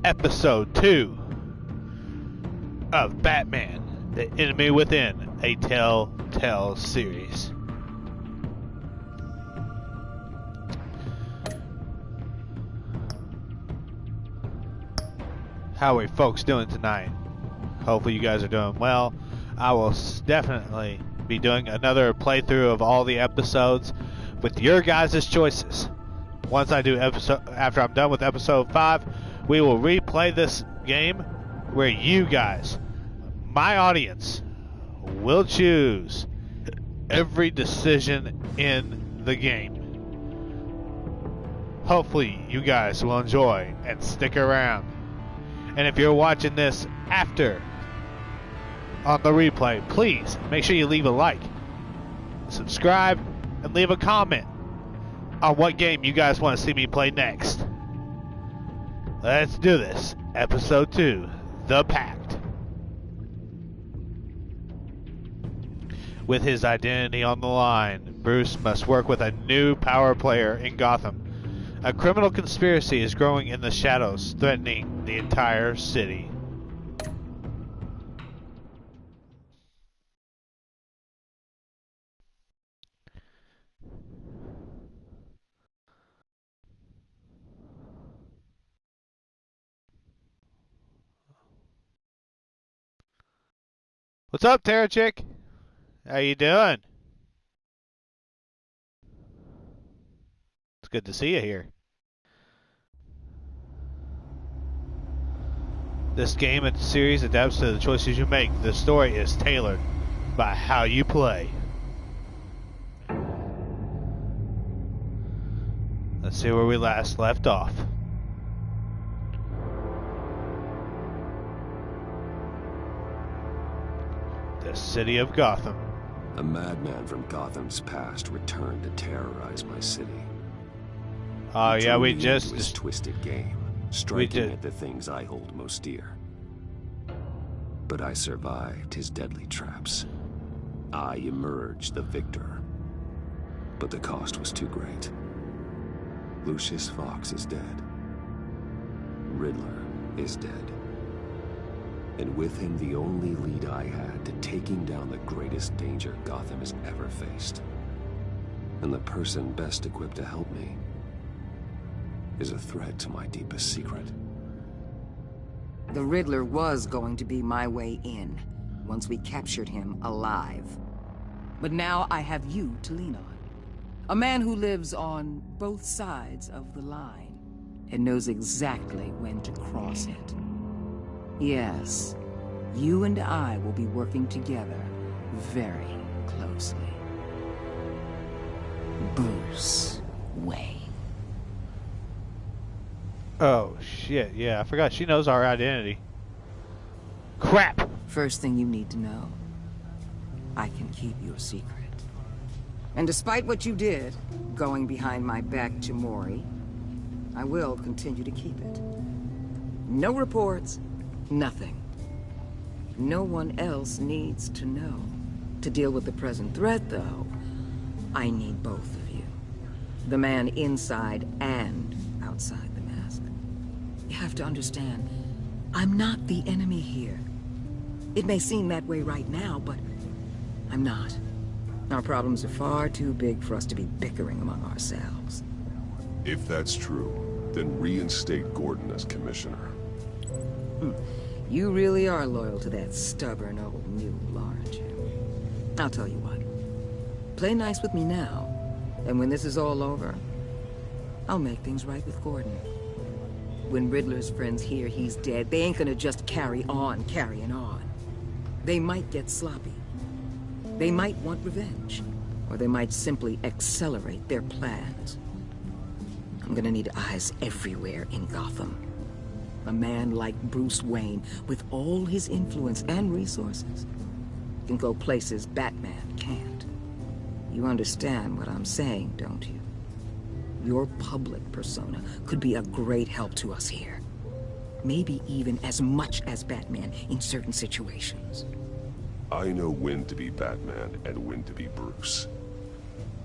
Episode 2 of Batman, The Enemy Within, a Telltale series. How are folks doing tonight? Hopefully you guys are doing well. I will definitely be doing another playthrough of all the episodes with your guys' choices. Once I do after I'm done with episode 5, we will replay this game where you guys, my audience, will choose every decision in the game. Hopefully you guys will enjoy and stick around. And if you're watching this after on the replay, please make sure you leave a like, subscribe, and leave a comment on what game you guys want to see me play next. Let's do this. Episode 2, The Pact. With his identity on the line, Bruce must work with a new power player in Gotham. A criminal conspiracy is growing in the shadows, threatening the entire city. What's up, Terra Chick? How you doing? It's good to see you here. This game and series adapts to the choices you make. The story is tailored by how you play. Let's see where we last left off. The city of Gotham. A madman from Gotham's past returned to terrorize my city. Oh yeah, we just this twisted game, striking at the things I hold most dear. But I survived his deadly traps. I emerged the victor. But the cost was too great. Lucius Fox is dead. Riddler is dead. And with him the only lead I had to taking down the greatest danger Gotham has ever faced. And the person best equipped to help me is a threat to my deepest secret. The Riddler was going to be my way in, once we captured him alive. But now I have you to lean on. A man who lives on both sides of the line, and knows exactly when to cross it. Yes, you and I will be working together very closely. Bruce Wayne. Oh shit, yeah, I forgot she knows our identity. Crap! First thing you need to know, I can keep your secret. And despite what you did, going behind my back to Mori, I will continue to keep it. No reports, nothing. No one else needs to know. To deal with the present threat, though, I need both of you. The man inside and outside the mask. You have to understand, I'm not the enemy here. It may seem that way right now, but I'm not. Our problems are far too big for us to be bickering among ourselves. If that's true, then reinstate Gordon as commissioner. You really are loyal to that stubborn old mule, aren't you? I'll tell you what. Play nice with me now, and when this is all over, I'll make things right with Gordon. When Riddler's friends hear he's dead, they ain't gonna just carry on carrying on. They might get sloppy. They might want revenge, or they might simply accelerate their plans. I'm gonna need eyes everywhere in Gotham. A man like Bruce Wayne, with all his influence and resources, can go places Batman can't. You understand what I'm saying, don't you? Your public persona could be a great help to us here. Maybe even as much as Batman in certain situations. I know when to be Batman and when to be Bruce.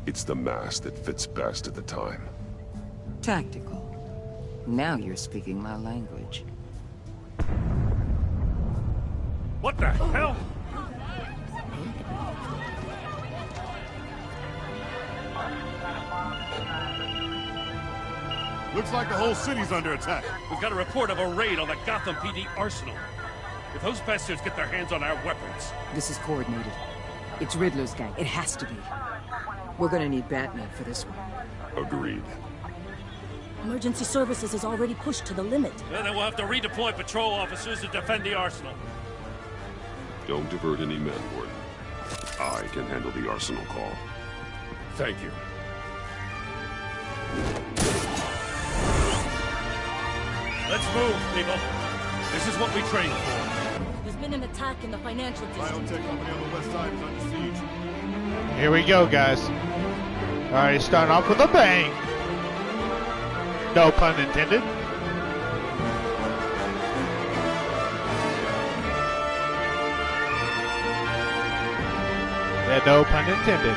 It's the mask that fits best at the time. Tactical. Now you're speaking my language. What the hell? Looks like the whole city's under attack. We've got a report of a raid on the Gotham PD arsenal. If those bastards get their hands on our weapons... This is coordinated. It's Riddler's gang. It has to be. We're gonna need Batman for this one. Agreed. Emergency services is already pushed to the limit. Well, then we'll have to redeploy patrol officers to defend the arsenal. Don't divert any men, Warden. I can handle the arsenal call. Thank you. Let's move, people. This is what we trained for. There's been an attack in the financial district. Biotech company on the west side is under siege. Here we go, guys. Alright, starting off with a bang. No pun intended. Yeah, no pun intended.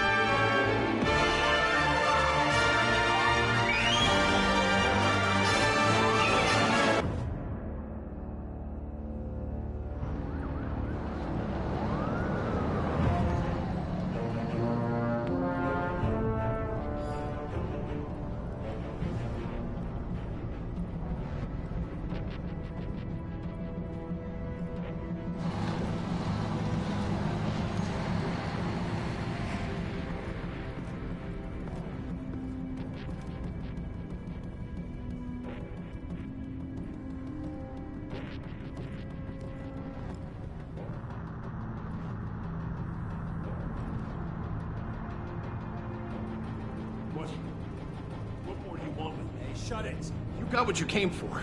What more do you want with me? Hey, shut it. You got what you came for.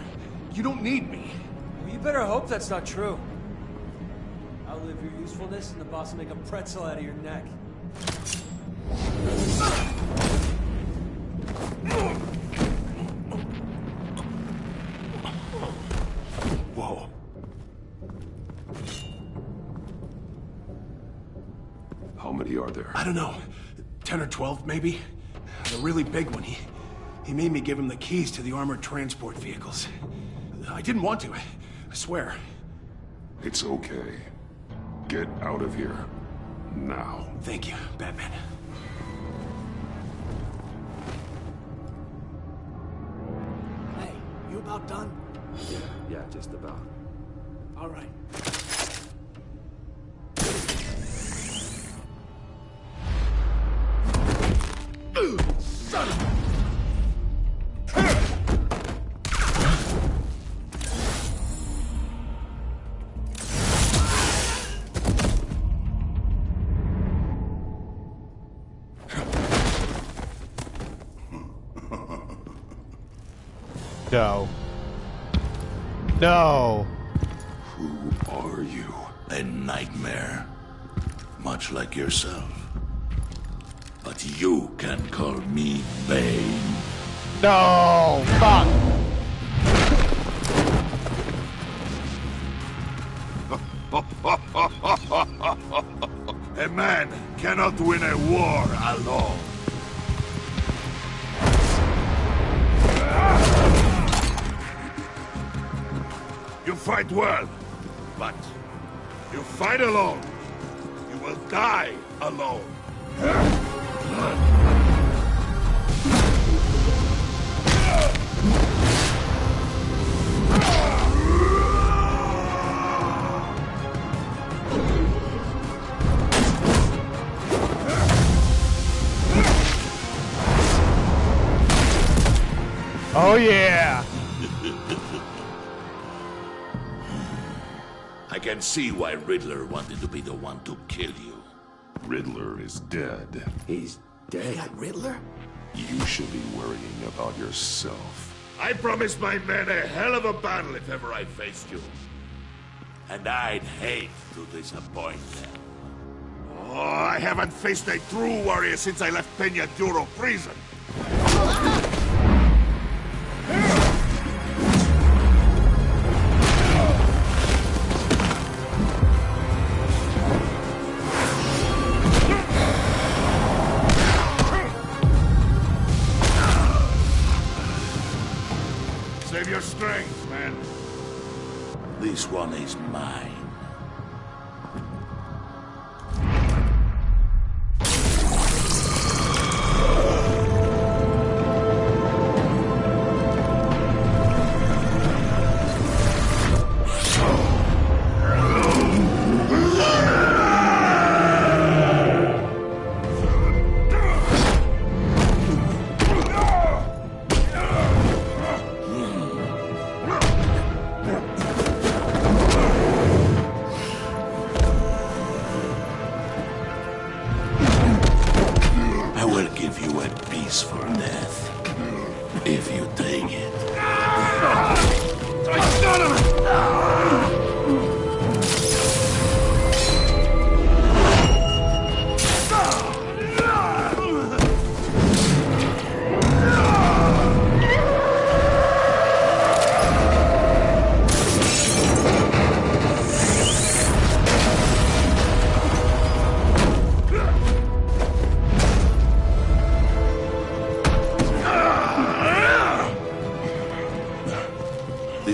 You don't need me. Well, you better hope that's not true. Outlive your usefulness and the boss will make a pretzel out of your neck. Whoa. How many are there? I don't know. 10 or 12, maybe? The really big one, he made me give him the keys to the armored transport vehicles. I didn't want to, I swear. It's okay. Get out of here. Now. Thank you, Batman. Hey, you about done? Yeah, just about. All right. Son of a... No. No. Who are you? A nightmare. Much like yourself. But you can call me Bane. No. Fuck. A man cannot win a war alone. You fight well, but you fight alone. You will die alone. Oh yeah. I can see why Riddler wanted to be the one to kill you. Riddler is dead. He's dead. Riddler? You should be worrying about yourself. I promised my men a hell of a battle if ever I faced you. And I'd hate to disappoint them. Oh, I haven't faced a true warrior since I left Peña Duro prison. Save your strength, man. This one is mine.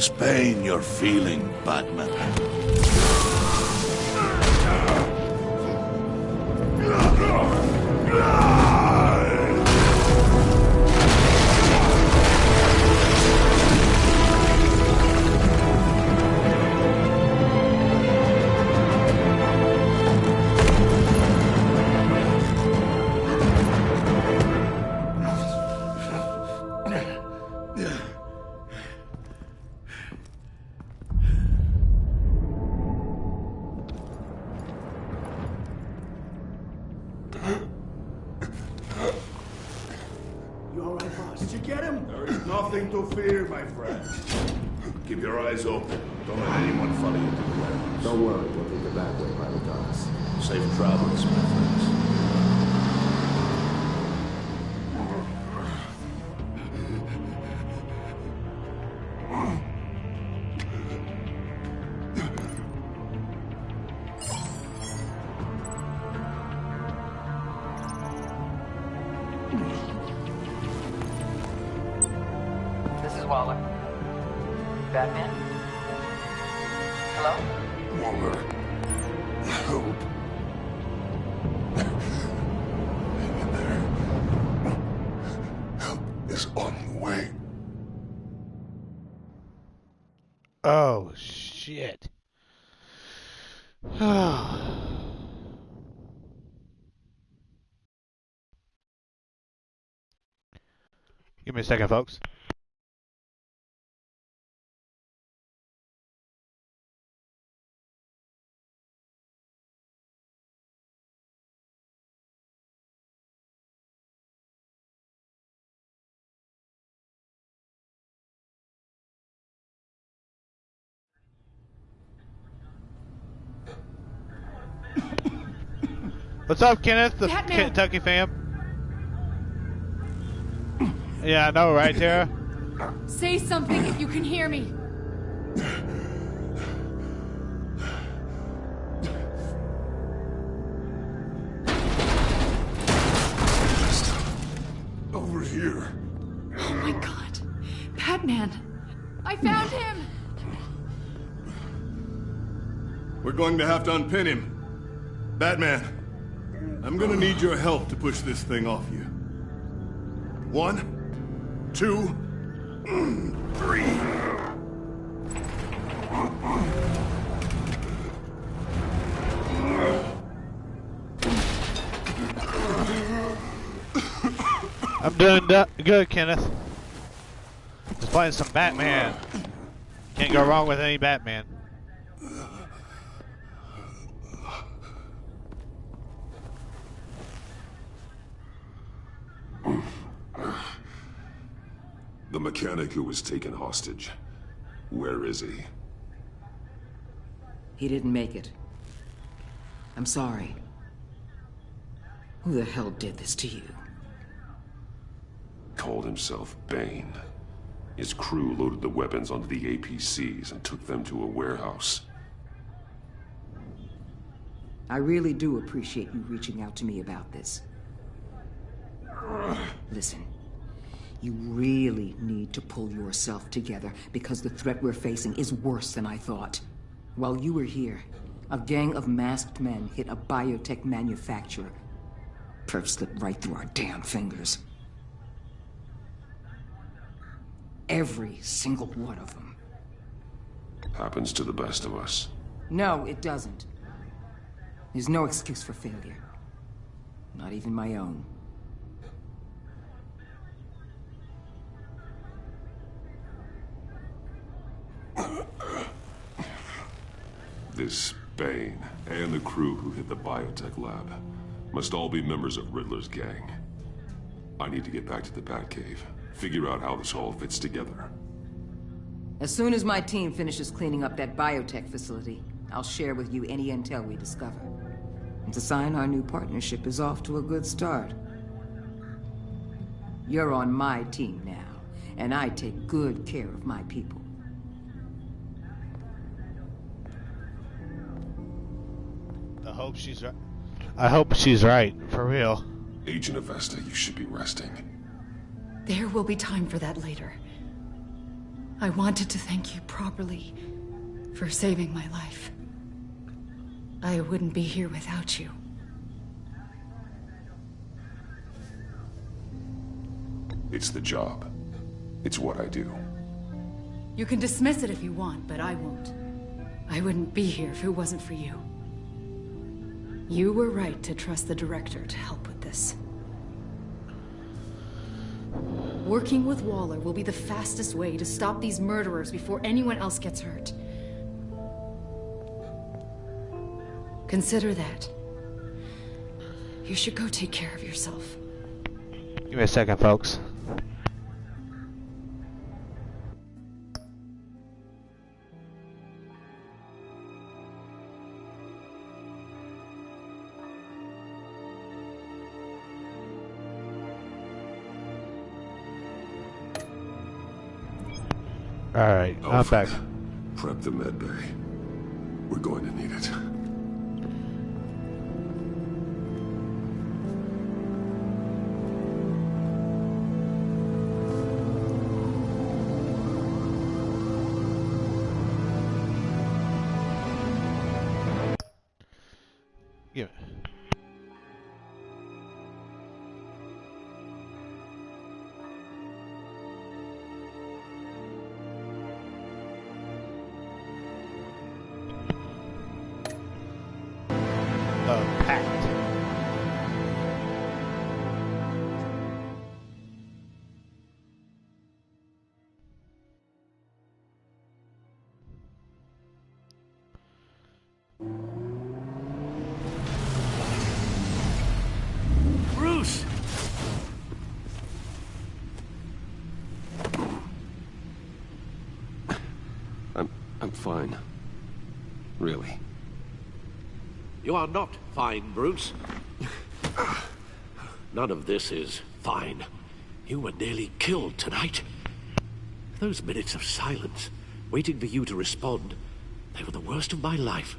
this pain you're feeling, Batman? You all right, boss? Did you get him? There is nothing to fear, my friend. Keep your eyes open. Don't let anyone follow you to the warehouse. Don't worry, we'll take the back way by the docks. Safe travels, my friends. This is Waller. Batman? Hello? Waller, help. Hang in there. Help is on the way. Oh, shit. Give me a second, folks. What's up, Kenneth, the Kentucky fam? Yeah, I know, right, Tara? Say something if you can hear me. Over here. Oh my God. Batman. I found him. We're going to have to unpin him. Batman, I'm gonna need your help to push this thing off you. 1, 2, 3. I'm doing good, Kenneth. Just playing some Batman. Can't go wrong with any Batman. The mechanic who was taken hostage. Where is he? He didn't make it. I'm sorry. Who the hell did this to you? Called himself Bane. His crew loaded the weapons onto the APCs and took them to a warehouse. I really do appreciate you reaching out to me about this. Listen, you really need to pull yourself together because the threat we're facing is worse than I thought. While you were here, a gang of masked men hit a biotech manufacturer. Perf slipped right through our damn fingers. Every single one of them. Happens to the best of us. No, it doesn't. There's no excuse for failure. Not even my own. This Bane and the crew who hit the biotech lab must all be members of Riddler's gang. I need to get back to the Batcave, figure out how this all fits together. As soon as my team finishes cleaning up that biotech facility, I'll share with you any intel we discover. And to sign our new partnership is off to a good start. You're on my team now, and I take good care of my people. I hope she's right, for real. Agent Avesta, you should be resting. There will be time for that later. I wanted to thank you properly for saving my life. I wouldn't be here without you. It's the job. It's what I do. You can dismiss it if you want, but I won't. I wouldn't be here if it wasn't for you. You were right to trust the director to help with this. Working with Waller will be the fastest way to stop these murderers before anyone else gets hurt. Consider that. You should go take care of yourself. Give me a second, folks. Alright, I'm back. Prep the med bay. We're going to need it. Give it. Packed. Bruce! I'm fine. Really. You are not fine, Bruce. None of this is fine. You were nearly killed tonight. Those minutes of silence, waiting for you to respond, they were the worst of my life.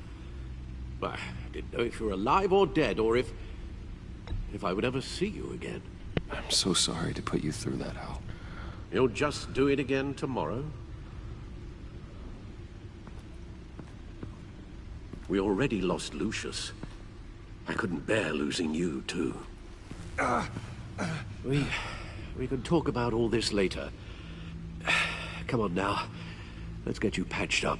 I didn't know if you were alive or dead, or if I would ever see you again. I'm so sorry to put you through that, Al. You'll just do it again tomorrow? We already lost Lucius. I couldn't bear losing you, too. We can talk about all this later. Come on now. Let's get you patched up.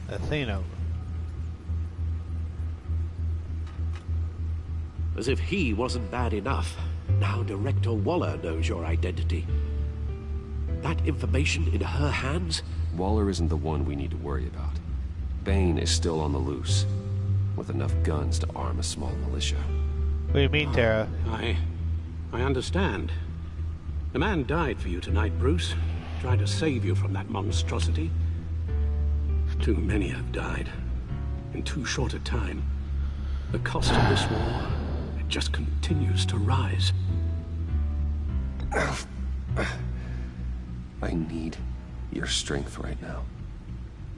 Athena. As if he wasn't bad enough. Now Director Waller knows your identity. That information in her hands? Waller isn't the one we need to worry about. Bane is still on the loose, with enough guns to arm a small militia. What do you mean, Tara? I understand. The man died for you tonight, Bruce. Trying to save you from that monstrosity. Too many have died. In too short a time. The cost of this war, it just continues to rise. I need your strength right now.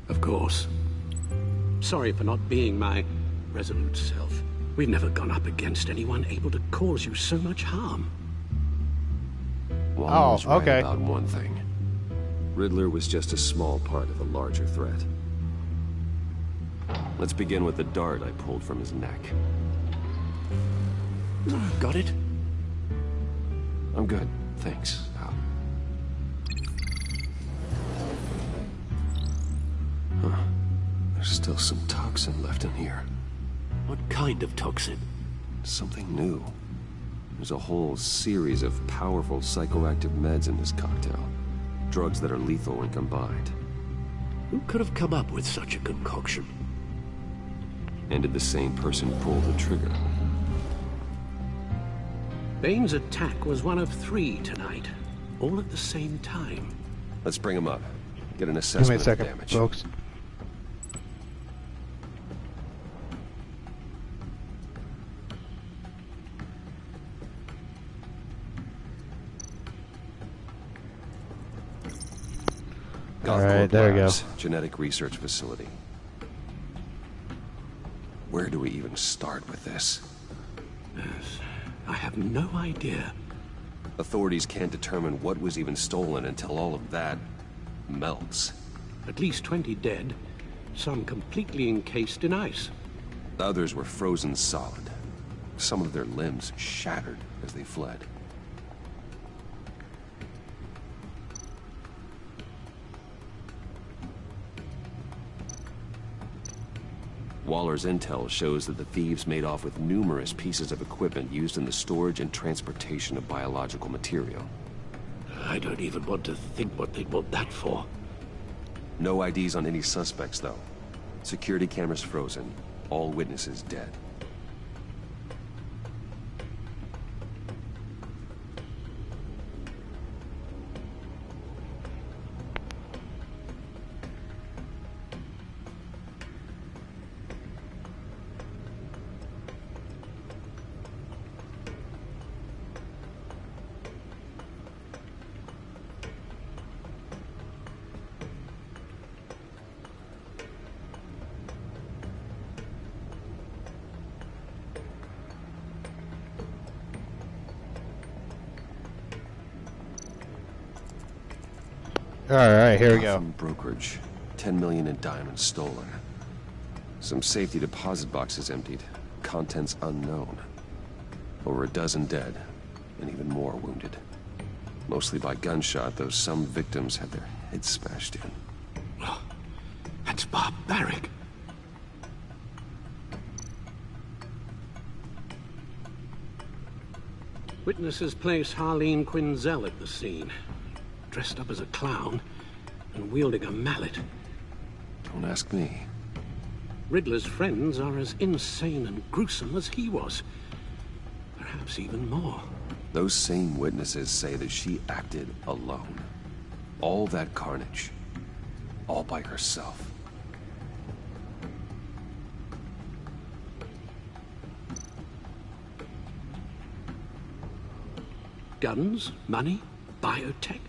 Of course. Sorry for not being my resolute self. We've never gone up against anyone able to cause you so much harm. Waller was right about one thing. Riddler was just a small part of a larger threat. Let's begin with the dart I pulled from his neck. Got it? I'm good, thanks, Al. Huh. There's still some toxin left in here. What kind of toxin? Something new. There's a whole series of powerful psychoactive meds in this cocktail. Drugs that are lethal when combined. Who could have come up with such a concoction? And did the same person pull the trigger? Bane's attack was one of 3 tonight, all at the same time. Let's bring him up. Get an assessment Give me a second, of the damage. folks. Alright, there we go. Genetic research facility. Where do we even start with this? Yes. I have no idea. Authorities can't determine what was even stolen until all of that melts. At least 20 dead, some completely encased in ice. Others were frozen solid. Some of their limbs shattered as they fled. Waller's intel shows that the thieves made off with numerous pieces of equipment used in the storage and transportation of biological material. I don't even want to think what they'd want that for. No IDs on any suspects, though. Security cameras frozen. All witnesses dead. Alright, here we go. Brokerage. 10 million in diamonds stolen. Some safety deposit boxes emptied. Contents unknown. Over a dozen dead, and even more wounded. Mostly by gunshot, though some victims had their heads smashed in. Oh, that's barbaric. Witnesses place Harleen Quinzel at the scene. Dressed up as a clown and wielding a mallet. Don't ask me. Riddler's friends are as insane and gruesome as he was. Perhaps even more. Those same witnesses say that she acted alone. All that carnage. All by herself. Guns? Money? Biotech?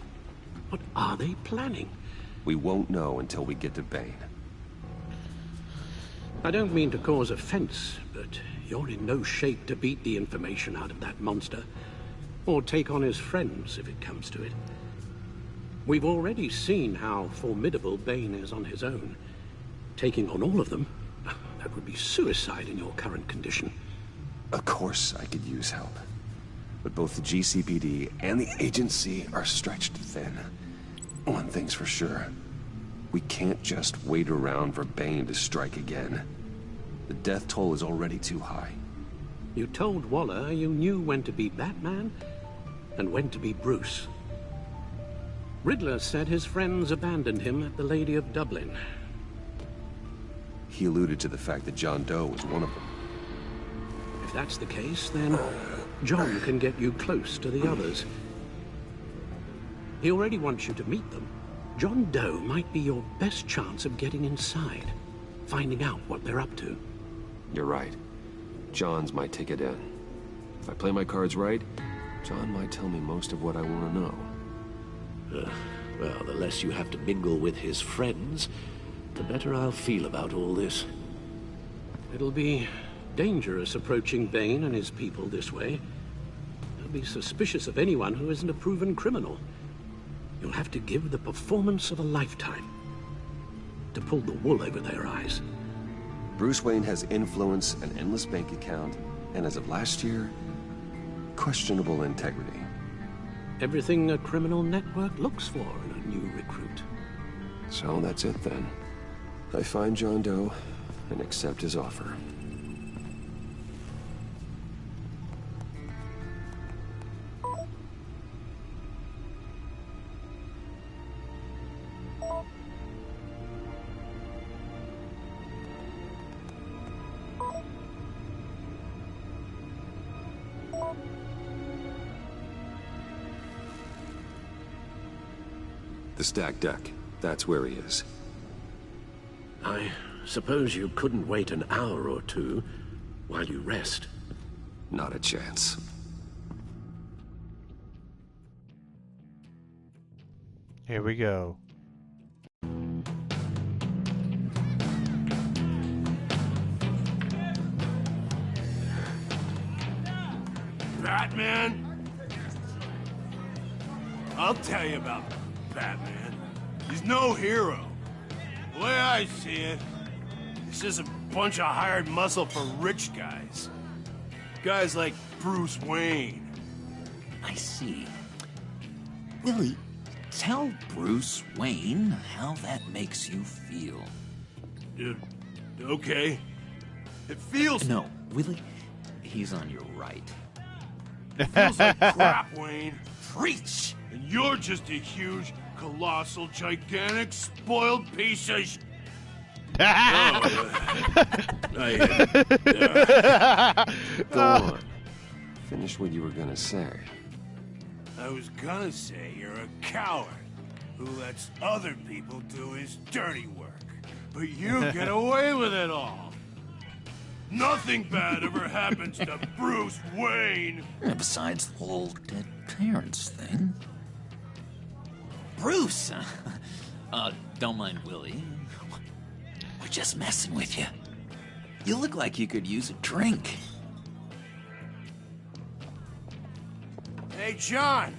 What are they planning? We won't know until we get to Bane. I don't mean to cause offense, but you're in no shape to beat the information out of that monster, or take on his friends if it comes to it. We've already seen how formidable Bane is on his own. Taking on all of them, that would be suicide in your current condition. Of course I could use help. But both the GCPD and the agency are stretched thin. One thing's for sure. We can't just wait around for Bane to strike again. The death toll is already too high. You told Waller you knew when to be Batman and when to be Bruce. Riddler said his friends abandoned him at the Lady of Dublin. He alluded to the fact that John Doe was one of them. If that's the case, then John can get you close to the others. He already wants you to meet them. John Doe might be your best chance of getting inside, finding out what they're up to. You're right. John's my ticket in. If I play my cards right, John might tell me most of what I want to know. Well, the less you have to mingle with his friends, the better I'll feel about all this. It'll be dangerous approaching Bane and his people this way. They'll be suspicious of anyone who isn't a proven criminal. You'll have to give the performance of a lifetime to pull the wool over their eyes. Bruce Wayne has influence, an endless bank account, and as of last year, questionable integrity. Everything a criminal network looks for in a new recruit. So that's it then. I find John Doe and accept his offer. The stacked deck. That's where he is. I suppose you couldn't wait an hour or two while you rest? Not a chance. Here we go. I'll tell you about Batman. He's no hero. The way I see it, he's just a bunch of hired muscle for rich guys. Guys like Bruce Wayne. I see. Willie, tell Bruce Wayne how that makes you feel. Okay. It feels... No, Willie, he's on your right. It feels like crap, Wayne. Preach! And you're just a huge, colossal, gigantic, spoiled piece of Go on. Finish what you were gonna say. I was gonna say you're a coward who lets other people do his dirty work. But you get away with it all. Nothing bad ever happens to Bruce Wayne. Besides the whole dead parents thing. Bruce! Don't mind Willie. We're just messing with you. You look like you could use a drink. Hey, John.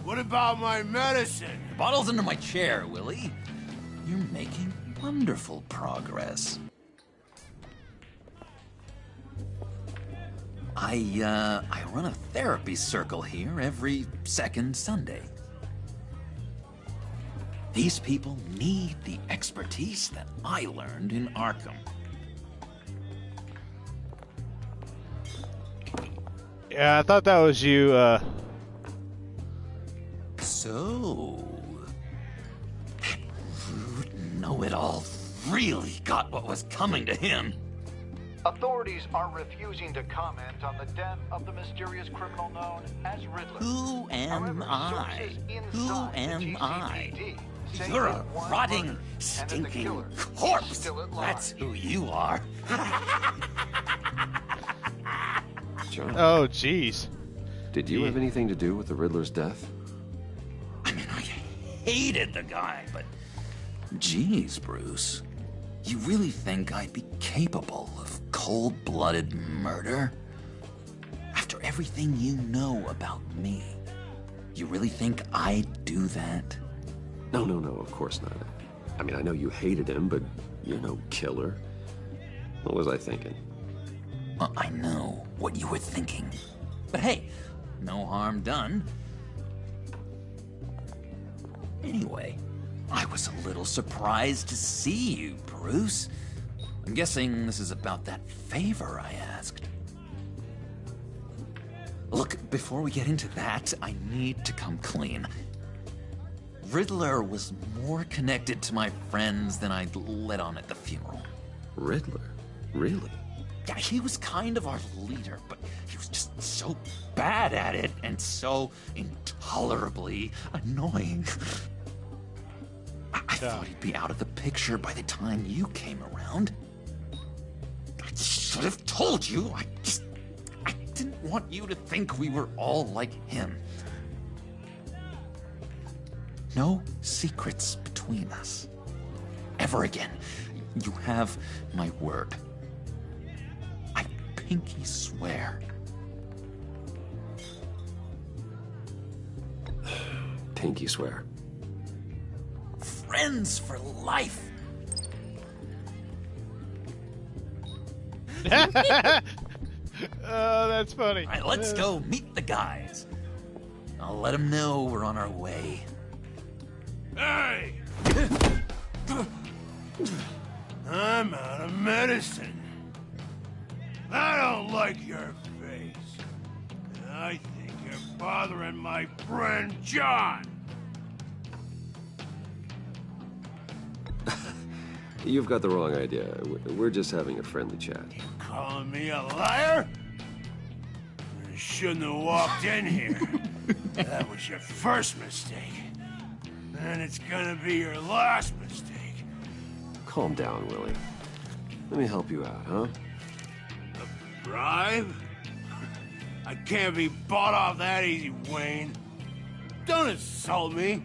What about my medicine? The bottle's under my chair, Willie. You're making wonderful progress. I run a therapy circle here every second Sunday. These people need the expertise that I learned in Arkham. Yeah, I thought that was you, So... that rude know-it-all really got what was coming to him. Authorities are refusing to comment on the death of the mysterious criminal known as Riddler. Who am I? Who am I? You're a rotting, stinking corpse. That's who you are. John. Oh, jeez. Did you have anything to do with the Riddler's death? I mean, I hated the guy, but... Jeez, Bruce. You really think I'd be capable of cold-blooded murder? After everything you know about me, you really think I'd do that? No, of course not. I mean, I know you hated him, but you're no killer. What was I thinking? Well, I know what you were thinking. But hey, no harm done. Anyway, I was a little surprised to see you, Bruce. I'm guessing this is about that favor I asked. Look, before we get into that, I need to come clean. Riddler was more connected to my friends than I'd let on at the funeral. Riddler? Really? Yeah, he was kind of our leader, but he was just so bad at it and so intolerably annoying. I thought he'd be out of the picture by the time you came around. I should have told you. I didn't want you to think we were all like him. No secrets between us. Ever again. You have my word. I pinky swear. Pinky swear. Friends for life. Oh, that's funny. All right, let's go meet the guys. I'll let them know we're on our way. Hey! I'm out of medicine. I don't like your face. I think you're bothering my friend John. You've got the wrong idea. We're just having a friendly chat. Calling me a liar? You shouldn't have walked in here. That was your first mistake. And it's gonna be your last mistake. Calm down, Willie. Let me help you out, huh? A bribe? I can't be bought off that easy, Wayne. Don't insult me.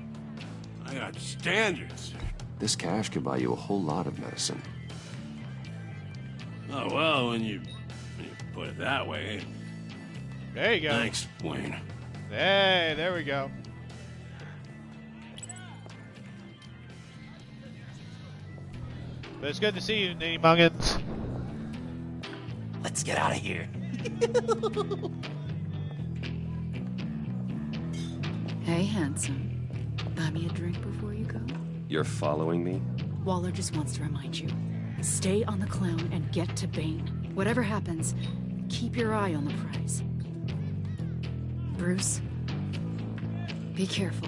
I got standards. This cash could buy you a whole lot of medicine. Oh, well, when you put it that way. There you go. Thanks, Wayne. Hey, there we go. But it's good to see you, Nitty Muggins. Let's get out of here. Hey, handsome. Buy me a drink before you go. You're following me? Waller just wants to remind you. Stay on the clown and get to Bane. Whatever happens, keep your eye on the prize. Bruce, be careful.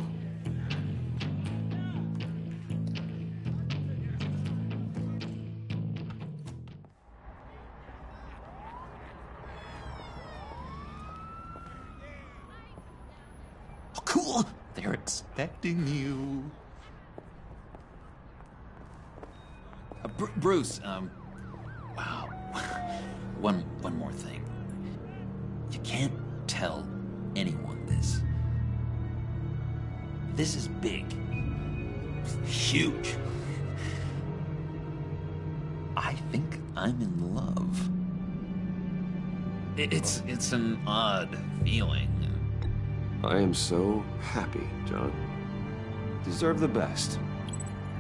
Oh, cool! They're expecting you. Bruce, wow. One more thing. You can't tell anyone this. This is big. Huge. I think I'm in love. It's an odd feeling. I am so happy, John. Deserve the best.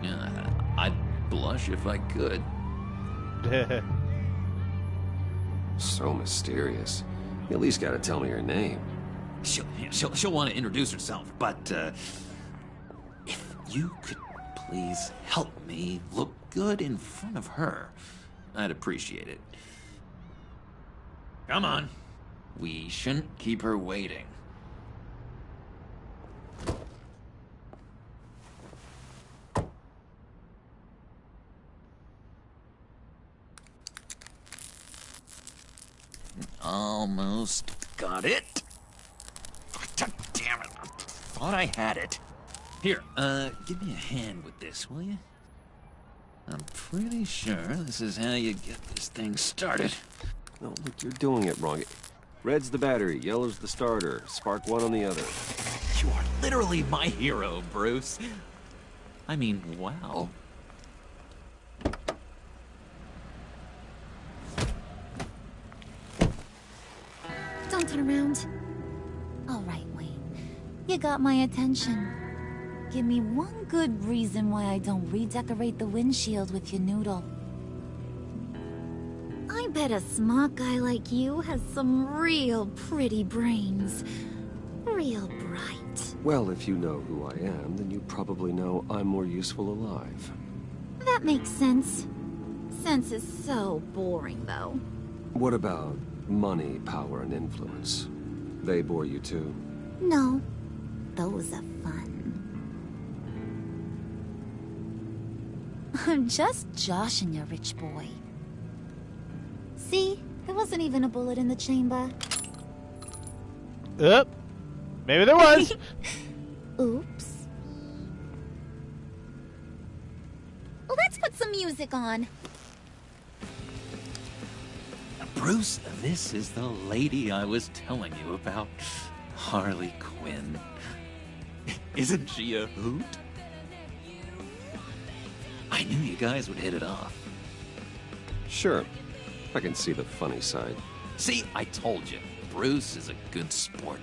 Yeah, I'd blush if I could. So mysterious. You at least gotta tell me your name. She'll want to introduce herself, but if you could please help me look good in front of her, I'd appreciate it. Come on. We shouldn't keep her waiting. Almost got it. God damn it. I thought I had it. Here, give me a hand with this, will you? I'm pretty sure this is how you get this thing started. No, look, you're doing it wrong. Red's the battery, yellow's the starter, spark one on the other. You are literally my hero, Bruce. I mean, wow. Don't turn around. All right, Wayne. You got my attention. Give me one good reason why I don't redecorate the windshield with your noodle. I bet a smart guy like you has some real pretty brains. Real bright. Well, if you know who I am, then you probably know I'm more useful alive. That makes sense. Sense is so boring, though. What about money, power, and influence? They bore you too? No. Those are fun. I'm just joshing you, rich boy. See? There wasn't even a bullet in the chamber. Maybe there was. Oops. Well, let's put some music on. Bruce, this is the lady I was telling you about. Harley Quinn. Isn't she a hoot? I knew you guys would hit it off. Sure. I can see the funny side. See, I told you. Bruce is a good sport.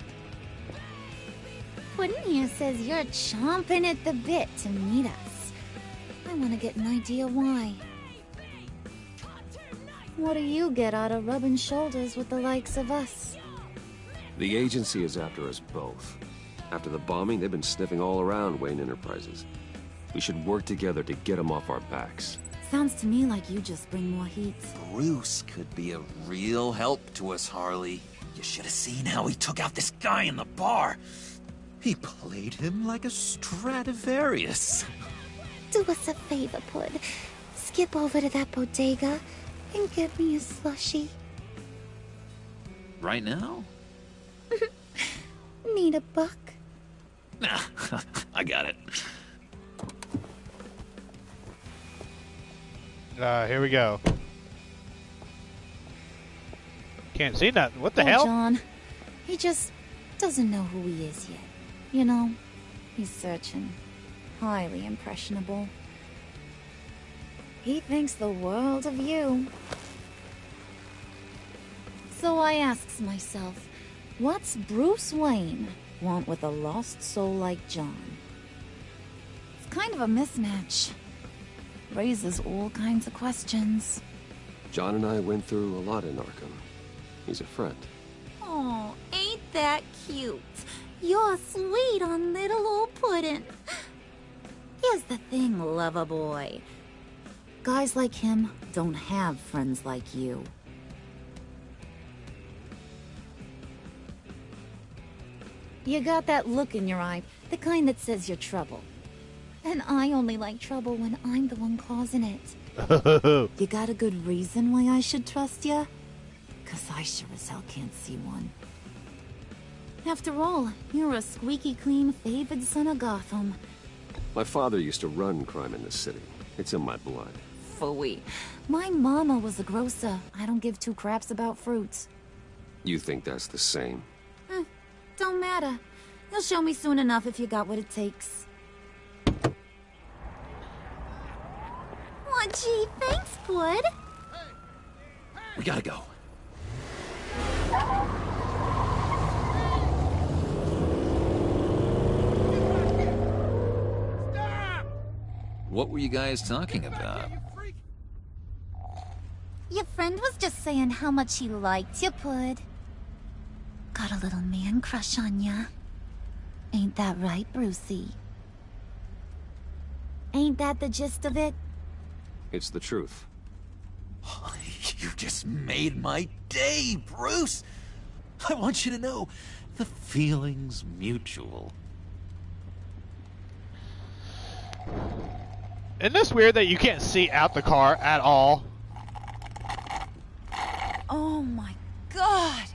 Puddin' here says you're chomping at the bit to meet us. I want to get an idea why. What do you get out of rubbing shoulders with the likes of us? The agency is after us both. After the bombing, they've been sniffing all around Wayne Enterprises. We should work together to get them off our backs. Sounds to me like you just bring more heat. Bruce could be a real help to us, Harley. You should have seen how he took out this guy in the bar. He played him like a Stradivarius. Do us a favor, Pud. Skip over to that bodega and get me a slushie. Right now? Need a buck? Nah, I got it. Here we go. Can't see nothing. What the Poor hell? John. He just doesn't know who he is yet. You know, he's searching. Highly impressionable. He thinks the world of you. So I asks myself, what's Bruce Wayne want with a lost soul like John? It's kind of a mismatch. raises all kinds of questions. John and I went through a lot in Arkham. He's a friend. Oh, ain't that cute? You're sweet on little old Puddin'. Here's the thing, lover boy. Guys like him don't have friends like you. You got that look in your eye, the kind that says you're trouble. And I only like trouble when I'm the one causing it. You got a good reason why I should trust you? 'Cause I sure as hell can't see one. After all, you're a squeaky clean favored son of Gotham. My father used to run crime in this city. It's in my blood. Phooey. My mama was a grocer. I don't give two craps about fruits. You think that's the same? Don't matter. You'll show me soon enough if you got what it takes. Oh, gee, thanks, Bud. We gotta go. What were you guys talking about? Your friend was just saying how much he liked you, Pud. Got a little man crush on ya. Ain't that right, Brucey? Ain't that the gist of it? It's the truth. You just made my day, Bruce! I want you to know, the feeling's mutual. Isn't this weird that you can't see out the car at all? Oh my god!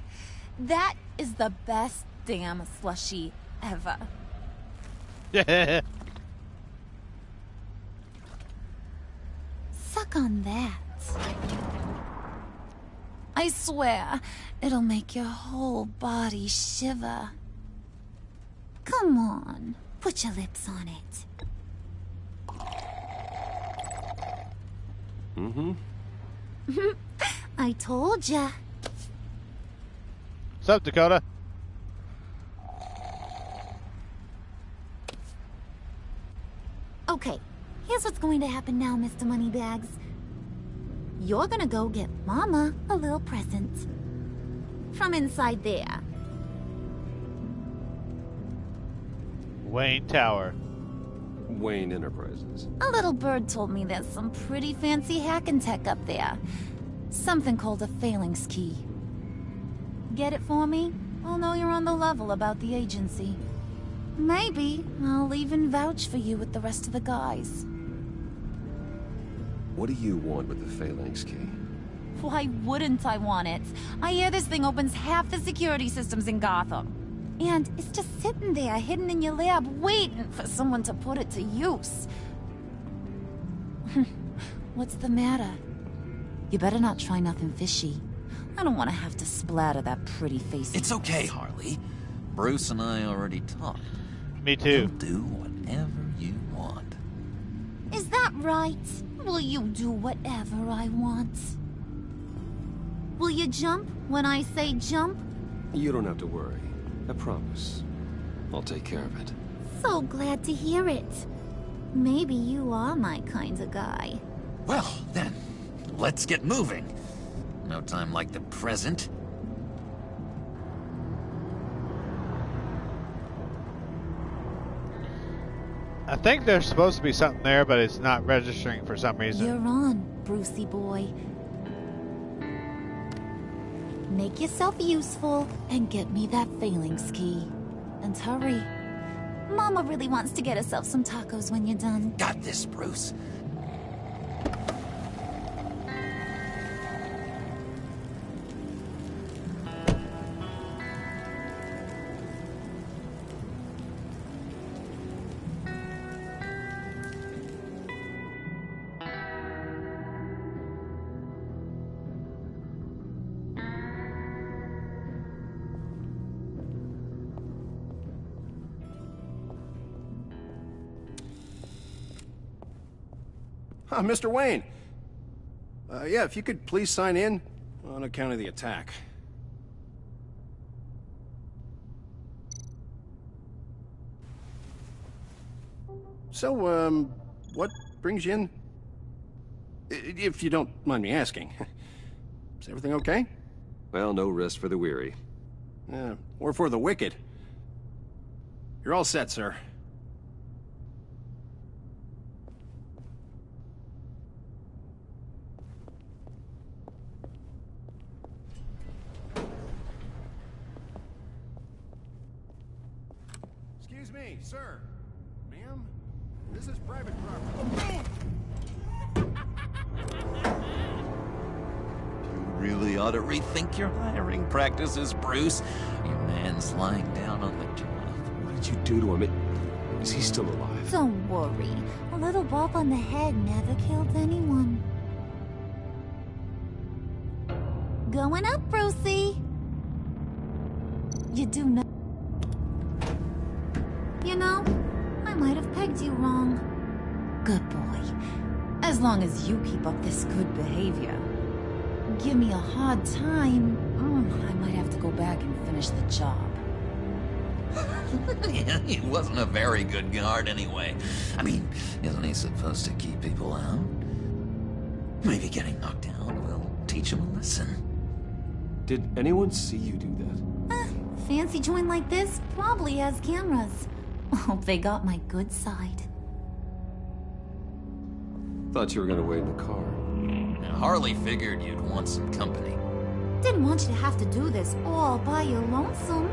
That is the best damn slushie ever. Suck on that. I swear, it'll make your whole body shiver. Come on, put your lips on it. Mm-hmm. I told ya. What's up, Dakota? Okay, here's what's going to happen now, Mr. Moneybags. You're gonna go get Mama a little present. From inside there. Wayne Tower. Wayne Enterprises. A little bird told me there's some pretty fancy hacking tech up there. Something called a phalanx key. Get it for me? I'll know you're on the level about the agency. Maybe I'll even vouch for you with the rest of the guys. What do you want with the phalanx key? Why wouldn't I want it? I hear this thing opens half the security systems in Gotham. And it's just sitting there, hidden in your lab, waiting for someone to put it to use. What's the matter? You better not try nothing fishy. I don't want to have to splatter that pretty face. It's okay, Harley. Bruce and I already talked. Me too. You'll do whatever you want. Is that right? Will you do whatever I want? Will you jump when I say jump? You don't have to worry. I promise. I'll take care of it. So glad to hear it. Maybe you are my kind of guy. Well, then, let's get moving. No time like the present. I think there's supposed to be something there, but it's not registering for some reason. You're on, Brucey boy. Make yourself useful and get me that phalanx key. And hurry. Mama really wants to get herself some tacos when you're done. Got this, Bruce. Mr. Wayne. Yeah, if you could please sign in on account of the attack. So, what brings you in? If you don't mind me asking. Is everything okay? Well, no rest for the weary. Or for the wicked. You're all set, sir. Excuse me, sir. Ma'am? This is private property. Really ought to rethink your hiring practices, Bruce. Your man's lying down on the job. What did you do to him? Is he still alive? Don't worry. A little bump on the head never killed anyone. Going up, Brucey. You do know. You know, I might have pegged you wrong. Good boy. As long as you keep up this good behavior. Give me a hard time, I might have to go back and finish the job. Yeah, he wasn't a very good guard anyway. I mean, isn't he supposed to keep people out? Maybe getting knocked down will teach him a lesson. Did anyone see you do that? Fancy joint like this probably has cameras. Hope they got my good side. Thought you were gonna wait in the car. Harley figured you'd want some company. Didn't want you to have to do this all by your lonesome.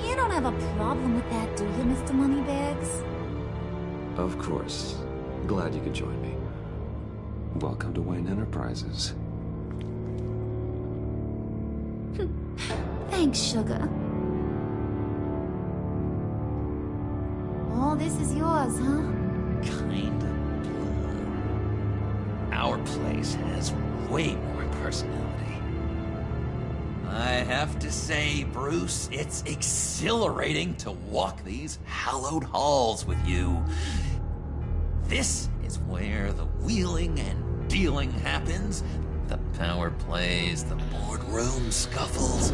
You don't have a problem with that, do you, Mr. Moneybags? Of course. Glad you could join me. Welcome to Wayne Enterprises. Thanks, sugar. All this is yours, huh? Kind of. Our place has way more personality. I have to say, Bruce, it's exhilarating to walk these hallowed halls with you. This is where the wheeling and dealing happens, the power plays, the boardroom scuffles.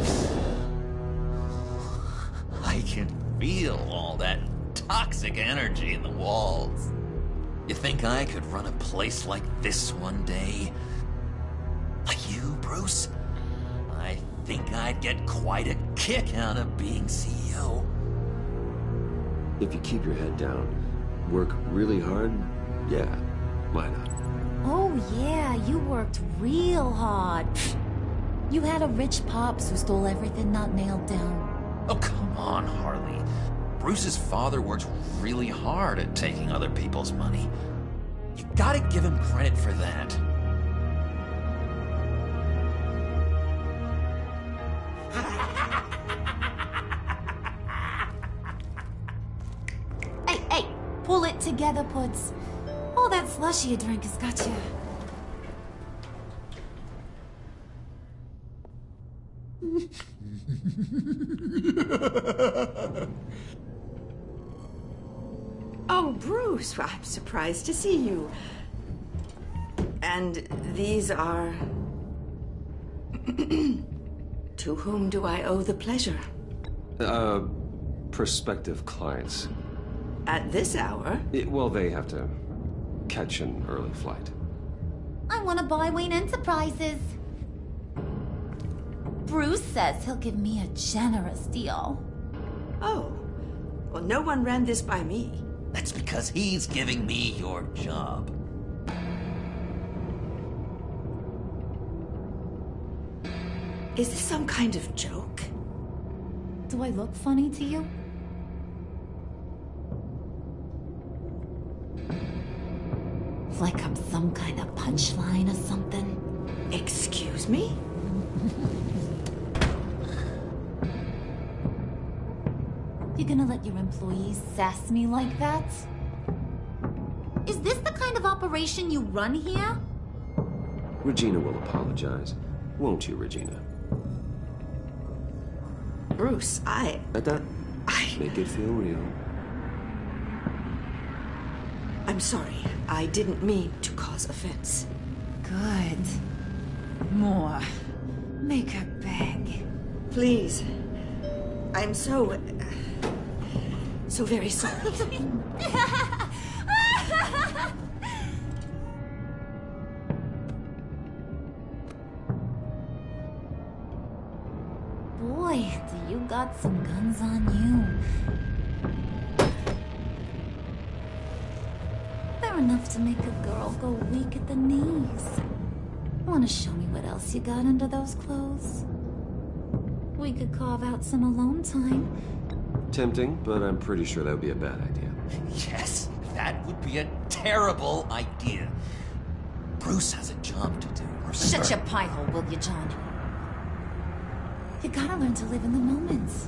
I can feel all that toxic energy in the walls. You think I could run a place like this one day? Like you, Bruce? I think I'd get quite a kick out of being CEO. If you keep your head down, work really hard, yeah, why not? Oh yeah, you worked real hard. You had a rich pops who stole everything not nailed down. Oh, come on, Harley. Bruce's father worked really hard at taking other people's money. You gotta give him credit for that. Hey, pull it together, Puds. All that slushy you drink has got you. Oh, Bruce, I'm surprised to see you. And these are... To whom do I owe the pleasure? Prospective clients. At this hour? Well, they have to catch an early flight. I want to buy Wayne Enterprises. Bruce says he'll give me a generous deal. Oh, well, no one ran this by me. That's because he's giving me your job. Is this some kind of joke? Do I look funny to you? Like I'm some kind of punchline or something? Excuse me? You gonna let your employees sass me like that? Is this the kind of operation you run here? Regina will apologize. Won't you, Regina? Bruce, Make it feel real. I'm sorry. I didn't mean to cause offense. Good. More. Make her beg. Please. I'm so very sorry. got some guns on you. They're enough to make a girl go weak at the knees. Wanna show me what else you got under those clothes? We could carve out some alone time. Tempting, but I'm pretty sure that would be a bad idea. Yes, that would be a terrible idea. Bruce has a job to do. Shut your pie hole, will you, John? You gotta learn to live in the moments.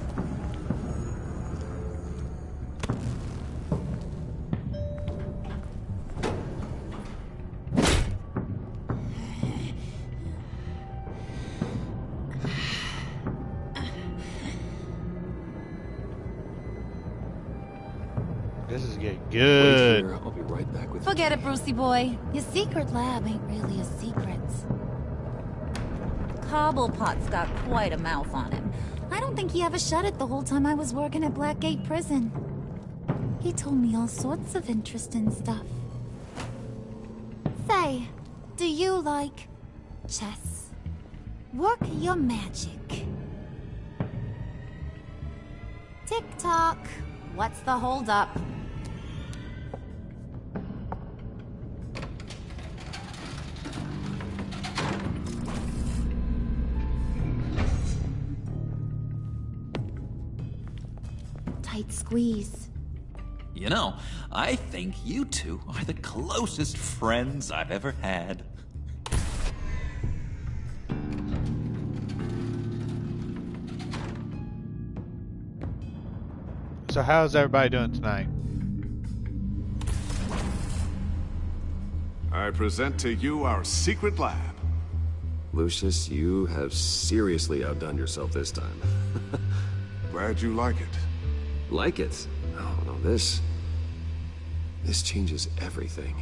This is getting good. Wait here, I'll be right back with you. Forget it, Brucey boy. Your secret lab ain't really a secret. Cobblepot's got quite a mouth on him. I don't think he ever shut it the whole time I was working at Blackgate Prison. He told me all sorts of interesting stuff. Say, do you like chess? Work your magic. Tick-tock. What's the holdup? Tight squeeze. You know, I think you two are the closest friends I've ever had. So how's everybody doing tonight? I present to you our secret lab. Lucius, you have seriously outdone yourself this time. Glad you like it. Like it? Oh, no, this changes everything.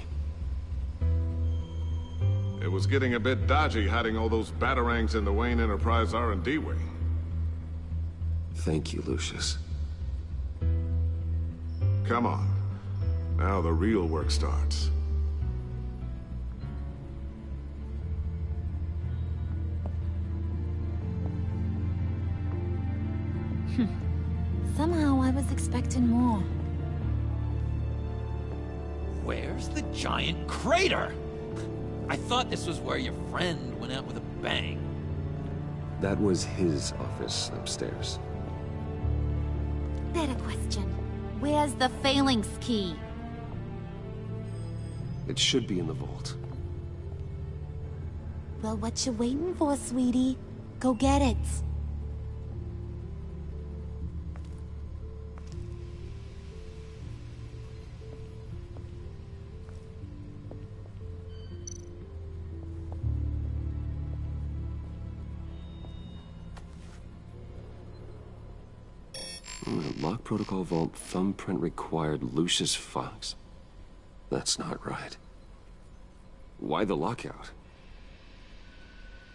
It was getting a bit dodgy hiding all those batarangs in the Wayne Enterprise R&D wing. Thank you, Lucius. Come on. Now the real work starts. Somehow I was expecting more. Where's the giant crater? I thought this was where your friend went out with a bang. That was his office upstairs. Better question. Where's the Phalanx key? It should be in the vault. Well, what you waiting for, sweetie? Go get it. Lock protocol vault thumbprint required Lucius Fox. That's not right. Why the lockout?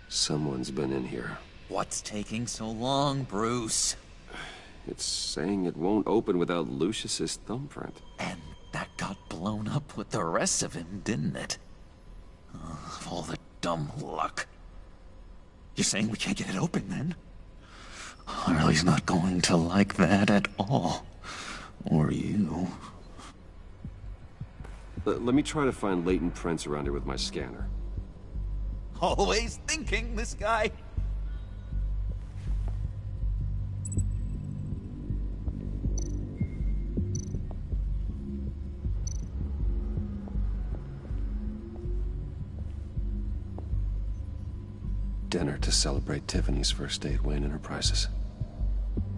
Someone's been in here. What's taking so long, Bruce? It's saying it won't open without Lucius's thumbprint. And that got blown up with the rest of him, didn't it? All the dumb luck. You're saying we can't get it open, then? Harley's not going to like that at all. Or you. Let me try to find latent prints around here with my scanner. Always thinking, this guy. Dinner to celebrate Tiffany's first day at Wayne Enterprises.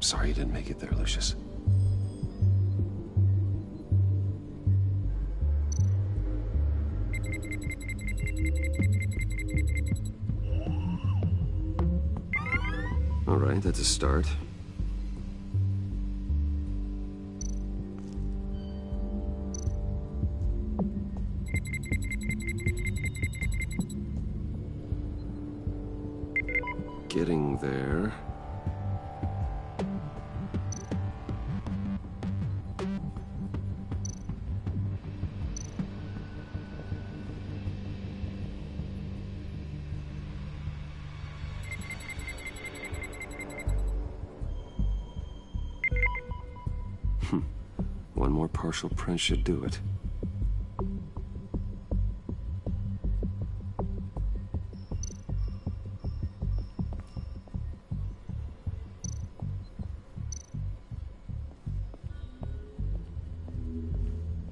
Sorry you didn't make it there, Lucius. All right, that's a start. Getting there. One more partial print should do it.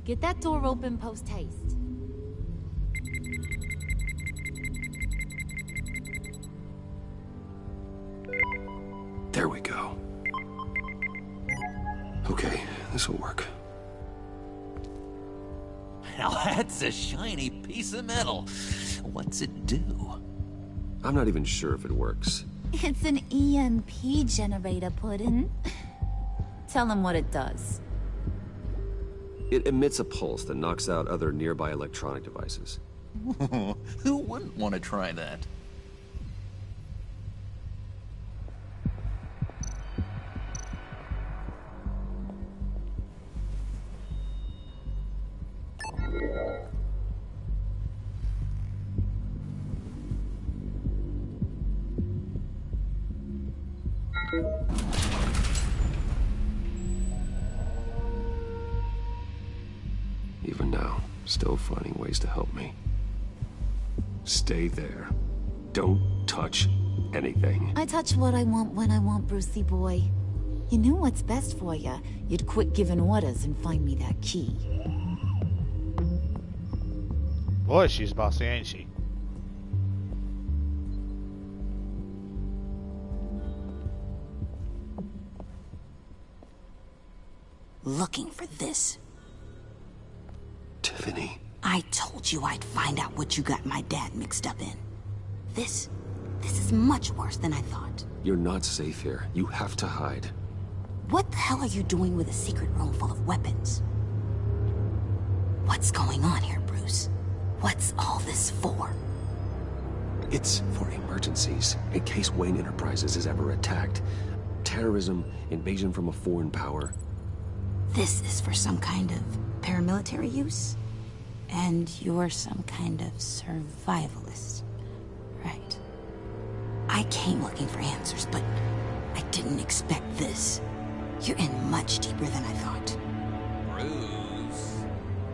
Get that door open post-haste. There we go. Okay, this'll work. Now that's a shiny piece of metal. What's it do? I'm not even sure if it works. It's an EMP generator, Puddin'. Tell him what it does. It emits a pulse that knocks out other nearby electronic devices. Who wouldn't want to try that? Even now, still finding ways to help me. Stay there. Don't touch anything. I touch what I want when I want, Brucey boy. You knew what's best for you. You'd quit giving orders and find me that key. Boy, she's bossy, ain't she? Looking for this. Tiffany. I told you I'd find out what you got my dad mixed up in. This is much worse than I thought. You're not safe here. You have to hide. What the hell are you doing with a secret room full of weapons? What's going on here, Bruce? What's all this for? It's for emergencies, in case Wayne Enterprises is ever attacked. Terrorism, invasion from a foreign power. This is for some kind of paramilitary use? And you're some kind of survivalist, right? I came looking for answers, but I didn't expect this. You're in much deeper than I thought. Bruce.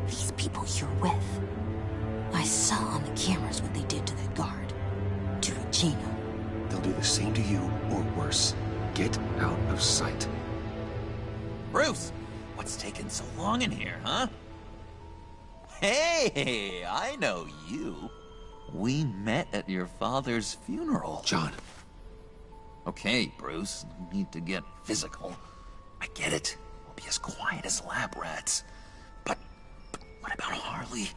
These people you're with. I saw on the cameras what they did to that guard. To Regina. They'll do the same to you, or worse. Get out of sight. Bruce! What's taking so long in here, huh? Hey, I know you. We met at your father's funeral. John. Okay, Bruce, no need to get physical. I get it. We'll be as quiet as lab rats. But what about Harley?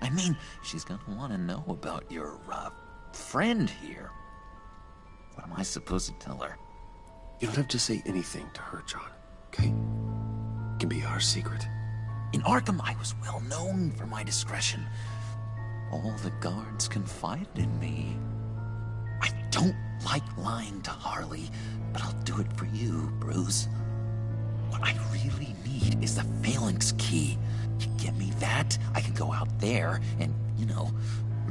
I mean, she's gonna want to know about your, friend here. What am I supposed to tell her? You don't have to say anything to her, John, okay? It can be our secret. In Arkham, I was well known for my discretion. All the guards confided in me. I don't like lying to Harley, but I'll do it for you, Bruce. What I really need is the Phalanx key. You give me that, I can go out there and, you know,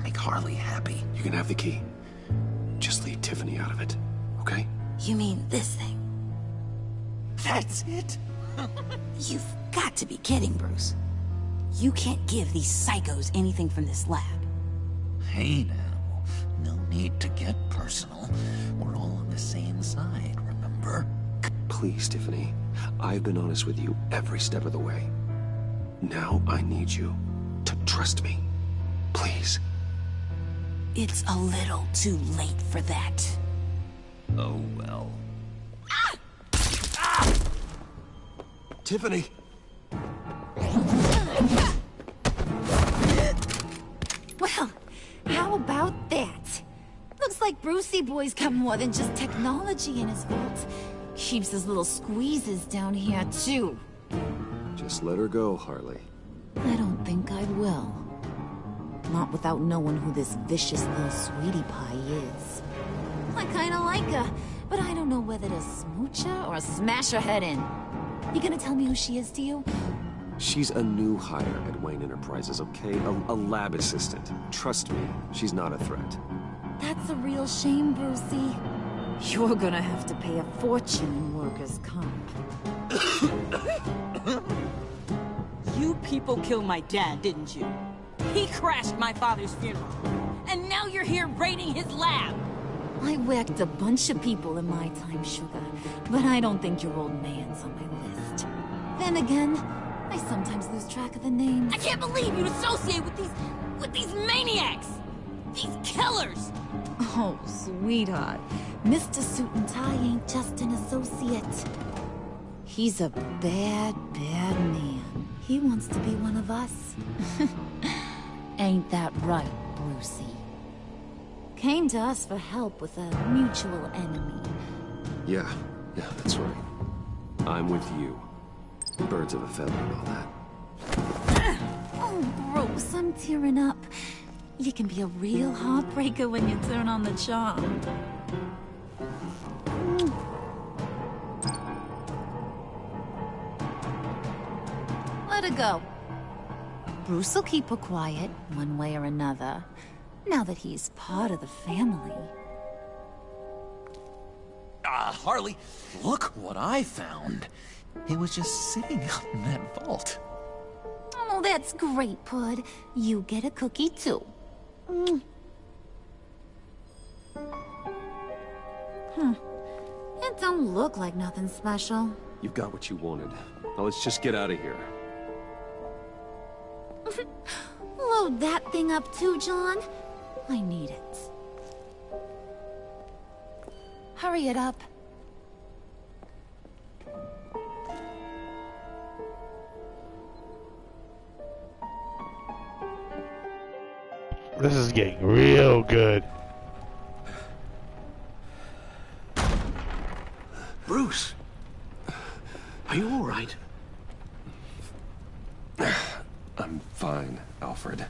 make Harley happy. You can have the key. Just leave Tiffany out of it, okay? You mean this thing? That's it? You've got to be kidding, Bruce. You can't give these psychos anything from this lab. Hey now, no need to get personal. We're all on the same side, remember? Please, Tiffany. I've been honest with you every step of the way. Now I need you to trust me. Please. It's a little too late for that. Oh, well. Tiffany! Well, how about that? Looks like Brucey boy's got more than just technology in his vault. Keeps his little squeezes down here, too. Just let her go, Harley. I don't think I will. Not without knowing who this vicious little sweetie pie is. I kinda like her, but I don't know whether to smooch her or smash her head in. You gonna tell me who she is to you? She's a new hire at Wayne Enterprises, okay? A lab assistant. Trust me, she's not a threat. That's a real shame, Brucey. You're gonna have to pay a fortune in workers' comp. people kill my dad, didn't you? He crashed my father's funeral. And now you're here raiding his lab. I whacked a bunch of people in my time, Sugar. But I don't think your old man's on my list. Then again, I sometimes lose track of the names. I can't believe you'd associate with these maniacs! These killers! Oh, sweetheart. Mr. Suit and Tie ain't just an associate. He's a bad, bad man. He wants to be one of us. Ain't that right, Brucey? Came to us for help with a mutual enemy. Yeah, that's right. I'm with you. Birds of a feather and all that. Oh, Bruce, I'm tearing up. You can be a real heartbreaker when you turn on the charm. Let her go. Bruce will keep her quiet, one way or another, now that he's part of the family. Harley, look what I found. It was just sitting up in that vault. Oh, that's great, Pud. You get a cookie, too. It don't look like nothing special. You've got what you wanted. Now let's just get out of here. Load that thing up too, John. I need it. Hurry it up. This is getting real good. Bruce! Are you all right? I'm fine, Alfred.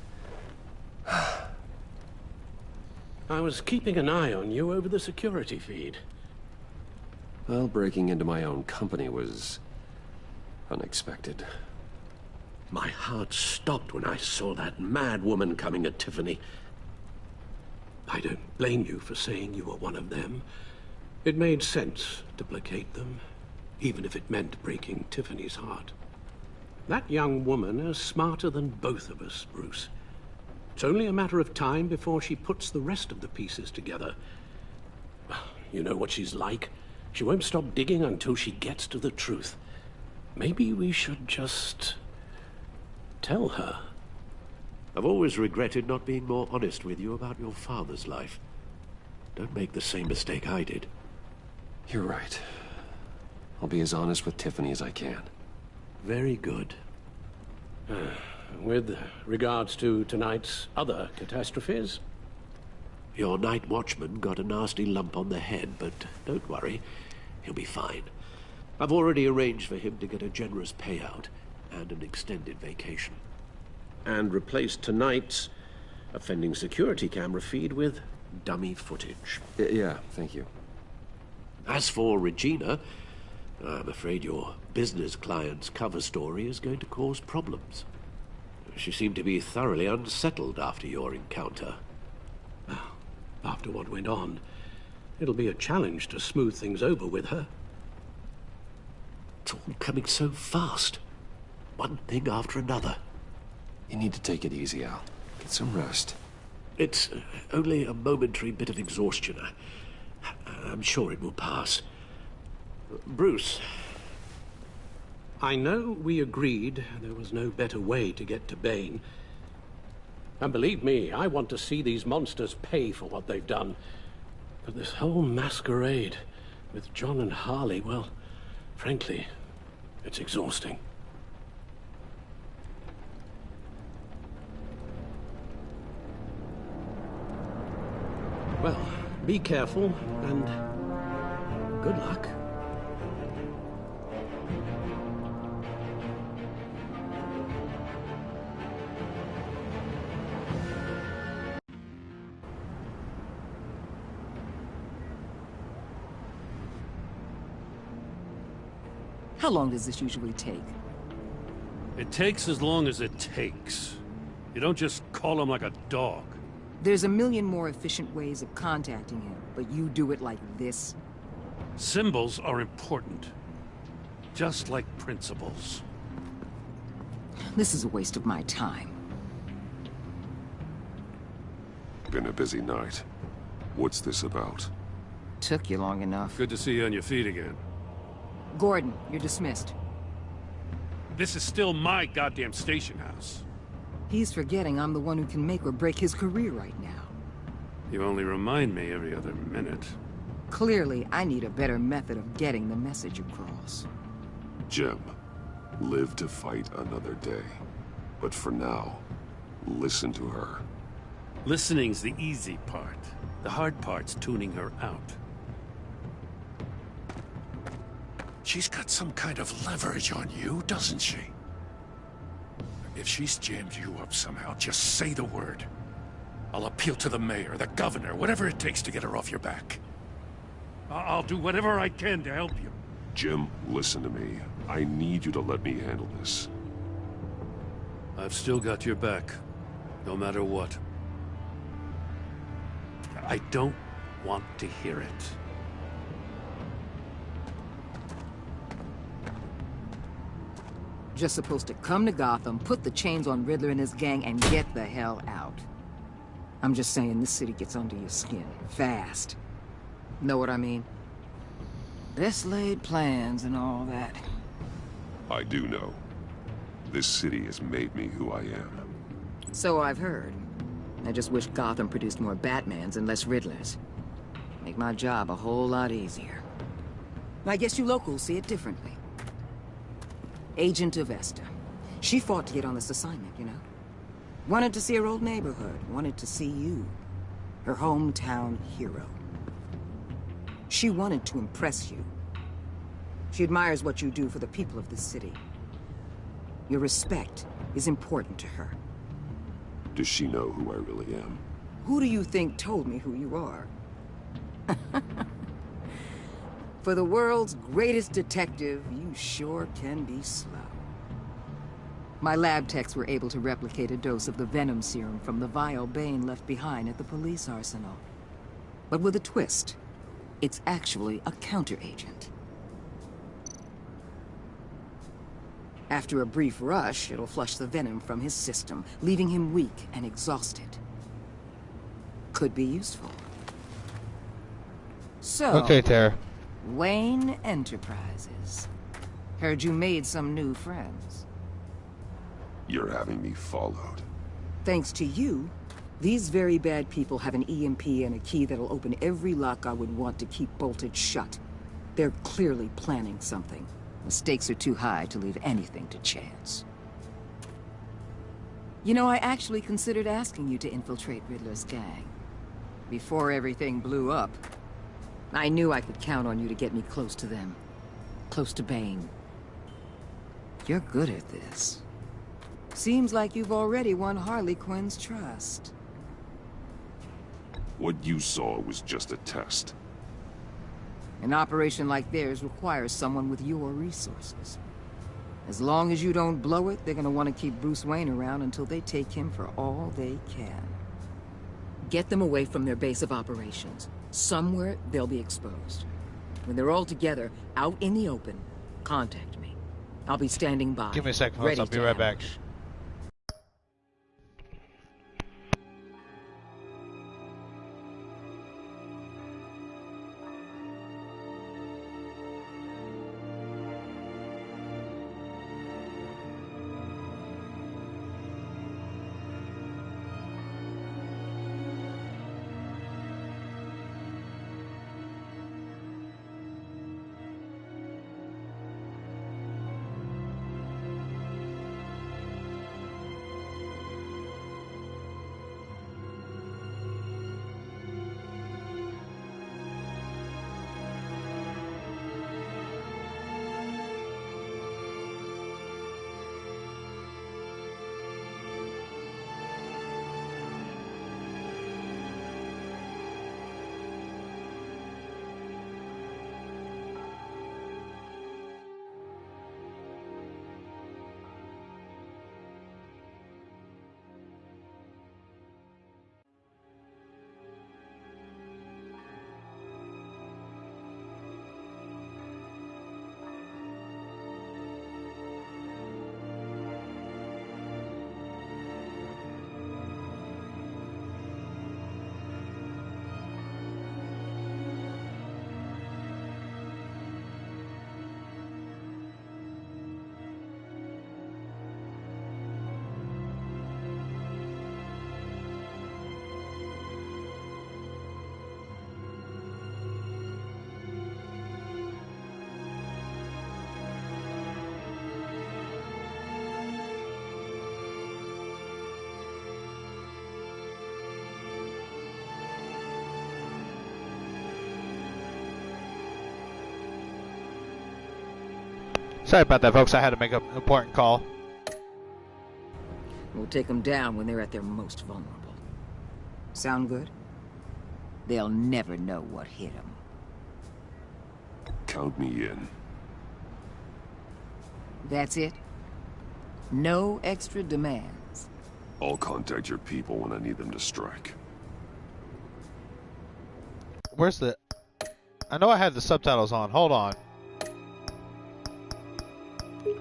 I was keeping an eye on you over the security feed. Well, breaking into my own company was unexpected. My heart stopped when I saw that mad woman coming at Tiffany. I don't blame you for saying you were one of them. It made sense to placate them, even if it meant breaking Tiffany's heart. That young woman is smarter than both of us, Bruce. It's only a matter of time before she puts the rest of the pieces together. You know what she's like. She won't stop digging until she gets to the truth. Maybe we should just tell her. I've always regretted not being more honest with you about your father's life. Don't make the same mistake I did. You're right. I'll be as honest with Tiffany as I can. Very good. With regards to tonight's other catastrophes? Your night watchman got a nasty lump on the head, but don't worry. He'll be fine. I've already arranged for him to get a generous payout and an extended vacation. And replaced tonight's offending security camera feed with dummy footage. Yeah, thank you. As for Regina, I'm afraid your business client's cover story is going to cause problems. She seemed to be thoroughly unsettled after your encounter. After what went on, it'll be a challenge to smooth things over with her. It's all coming so fast. One thing after another. You need to take it easy, Al. Get some rest. It's only a momentary bit of exhaustion. I'm sure it will pass. Bruce. I know we agreed there was no better way to get to Bane. And believe me, I want to see these monsters pay for what they've done. But this whole masquerade with John and Harley, well, frankly, it's exhausting. Well, be careful, and good luck. How long does this usually take? It takes as long as it takes. You don't just call him like a dog. There's a million more efficient ways of contacting him, but you do it like this? Symbols are important. Just like principles. This is a waste of my time. Been a busy night. What's this about? Took you long enough. Good to see you on your feet again. Gordon, you're dismissed. This is still my goddamn station house. He's forgetting I'm the one who can make or break his career right now. You only remind me every other minute. Clearly, I need a better method of getting the message across. Jim, live to fight another day. But for now, listen to her. Listening's the easy part. The hard part's tuning her out. She's got some kind of leverage on you, doesn't she? If she's jammed you up somehow, just say the word. I'll appeal to the mayor, the governor, whatever it takes to get her off your back. I'll do whatever I can to help you. Jim, listen to me. I need you to let me handle this. I've still got your back, no matter what. I don't want to hear it. Just supposed to come to Gotham, put the chains on Riddler and his gang, and get the hell out. I'm just saying, this city gets under your skin. Fast. Know what I mean? Best laid plans and all that. I do know. This city has made me who I am. So I've heard. I just wish Gotham produced more Batmans and less Riddlers. Make my job a whole lot easier. I guess you locals see it differently. Agent Avesta. She fought to get on this assignment, you know? Wanted to see her old neighborhood. Wanted to see you. Her hometown hero. She wanted to impress you. She admires what you do for the people of this city. Your respect is important to her. Does she know who I really am? Who do you think told me who you are? For the world's greatest detective, you sure can be slow. My lab techs were able to replicate a dose of the venom serum from the vial Bane left behind at the police arsenal. But with a twist. It's actually a counteragent. After a brief rush, it'll flush the venom from his system, leaving him weak and exhausted. Could be useful. So, okay, Tara. Wayne Enterprises. Heard you made some new friends. You're having me followed. Thanks to you, these very bad people have an EMP and a key that'll open every lock I would want to keep bolted shut. They're clearly planning something. The stakes are too high to leave anything to chance. You know, I actually considered asking you to infiltrate Riddler's gang. Before everything blew up, I knew I could count on you to get me close to them. Close to Bane. You're good at this. Seems like you've already won Harley Quinn's trust. What you saw was just a test. An operation like theirs requires someone with your resources. As long as you don't blow it, they're gonna want to keep Bruce Wayne around until they take him for all they can. Get them away from their base of operations. Somewhere they'll be exposed. When they're all together, out in the open, contact me. I'll be standing by. Give me a second, folks. I'll be right back. Sorry about that, folks. I had to make an important call. We'll take them down when they're at their most vulnerable. Sound good? They'll never know what hit them. Count me in. That's it? No extra demands? I'll contact your people when I need them to strike. Where's the... I know I had the subtitles on. Hold on.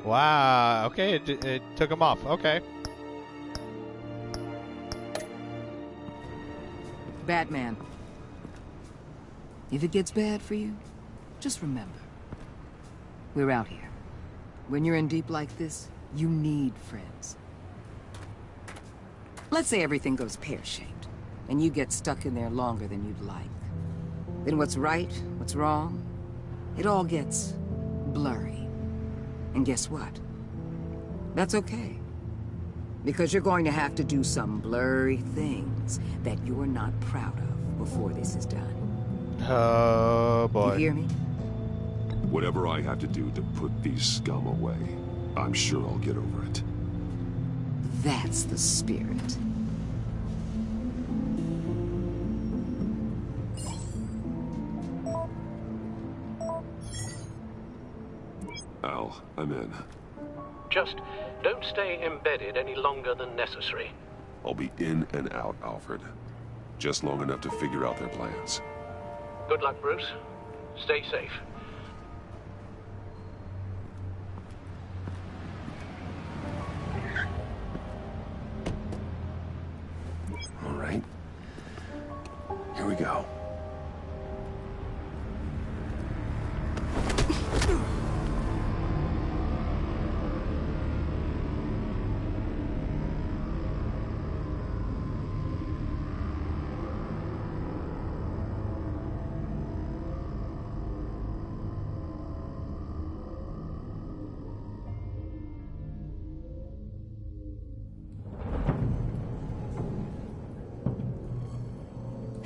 Wow. Okay, it took them off. Okay. Batman. If it gets bad for you, just remember. We're out here. When you're in deep like this, you need friends. Let's say everything goes pear-shaped, and you get stuck in there longer than you'd like. Then what's right, what's wrong, it all gets blurry. And guess what? That's okay. Because you're going to have to do some blurry things that you're not proud of before this is done. Oh, boy. You hear me? Whatever I have to do to put these scum away, I'm sure I'll get over it. That's the spirit. Al, I'm in. Just don't stay embedded any longer than necessary. I'll be in and out, Alfred. Just long enough to figure out their plans. Good luck, Bruce. Stay safe. All right. Here we go.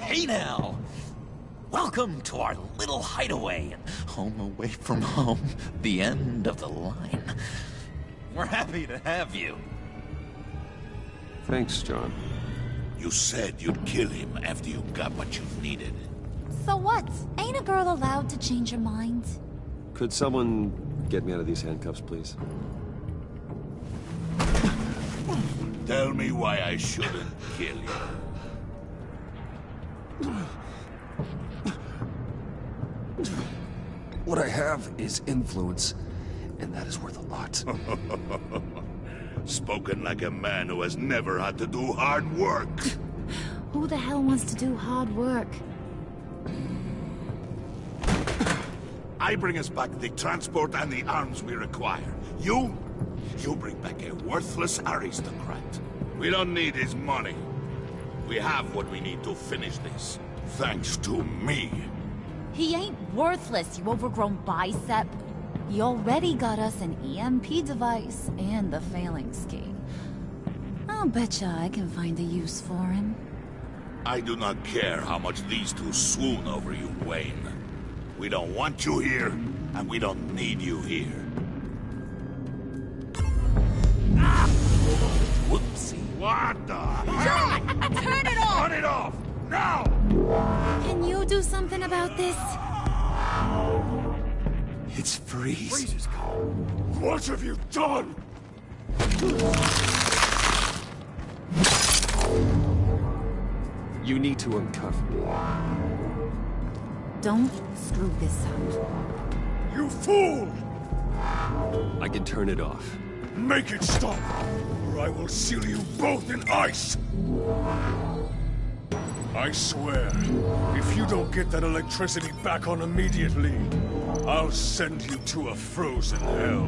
Hey now! Welcome to our little hideaway and home away from home, the end of the line. We're happy to have you. Thanks, John. You said you'd kill him after you got what you needed. So what? Ain't a girl allowed to change her mind? Could someone get me out of these handcuffs, please? Tell me why I shouldn't kill you. What I have is influence, and that is worth a lot. Spoken like a man who has never had to do hard work. Who the hell wants to do hard work? I bring us back the transport and the arms we require. You bring back a worthless aristocrat. We don't need his money. We have what we need to finish this. Thanks to me. He ain't worthless, you overgrown bicep. He already got us an EMP device and the failing scheme. I'll betcha I can find a use for him. I do not care how much these two swoon over you, Wayne. We don't want you here, and we don't need you here. Whoopsie. What the John! Turn it off! Turn it off! Now! Can you do something about this? It's Freeze. Freeze is gone. What have you done? You need to uncuff me. Don't screw this up. You fool! I can turn it off. Make it stop, or I will seal you both in ice! I swear, if you don't get that electricity back on immediately, I'll send you to a frozen hell.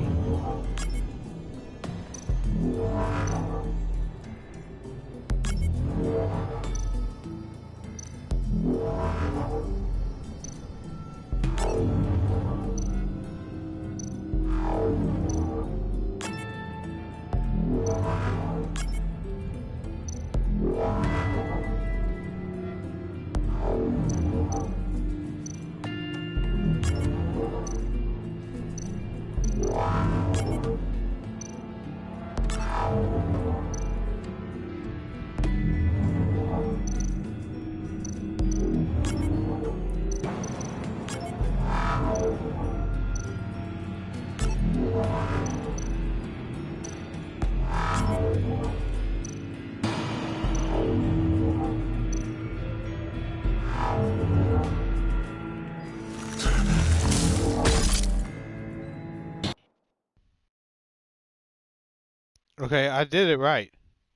Okay, I did it right.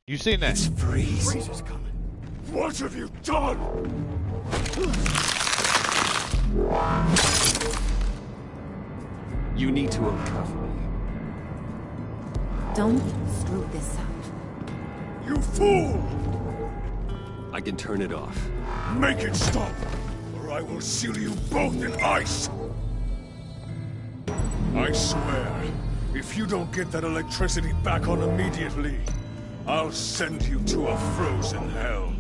You seen that? It's Freeze. Freeze is coming. What have you done? You need to uncuff me. Don't screw this up. You fool! I can turn it off. Make it stop, or I will seal you both in ice! I swear, if you don't get that electricity back on immediately, I'll send you to a frozen hell.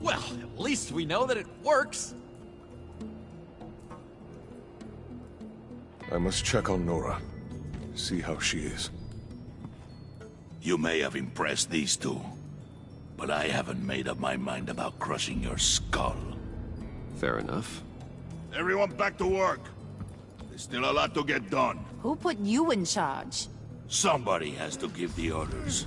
Well, at least we know that it works. I must check on Nora. See how she is. You may have impressed these two, but I haven't made up my mind about crushing your skull. Fair enough. Everyone back to work. There's still a lot to get done. Who put you in charge? Somebody has to give the orders.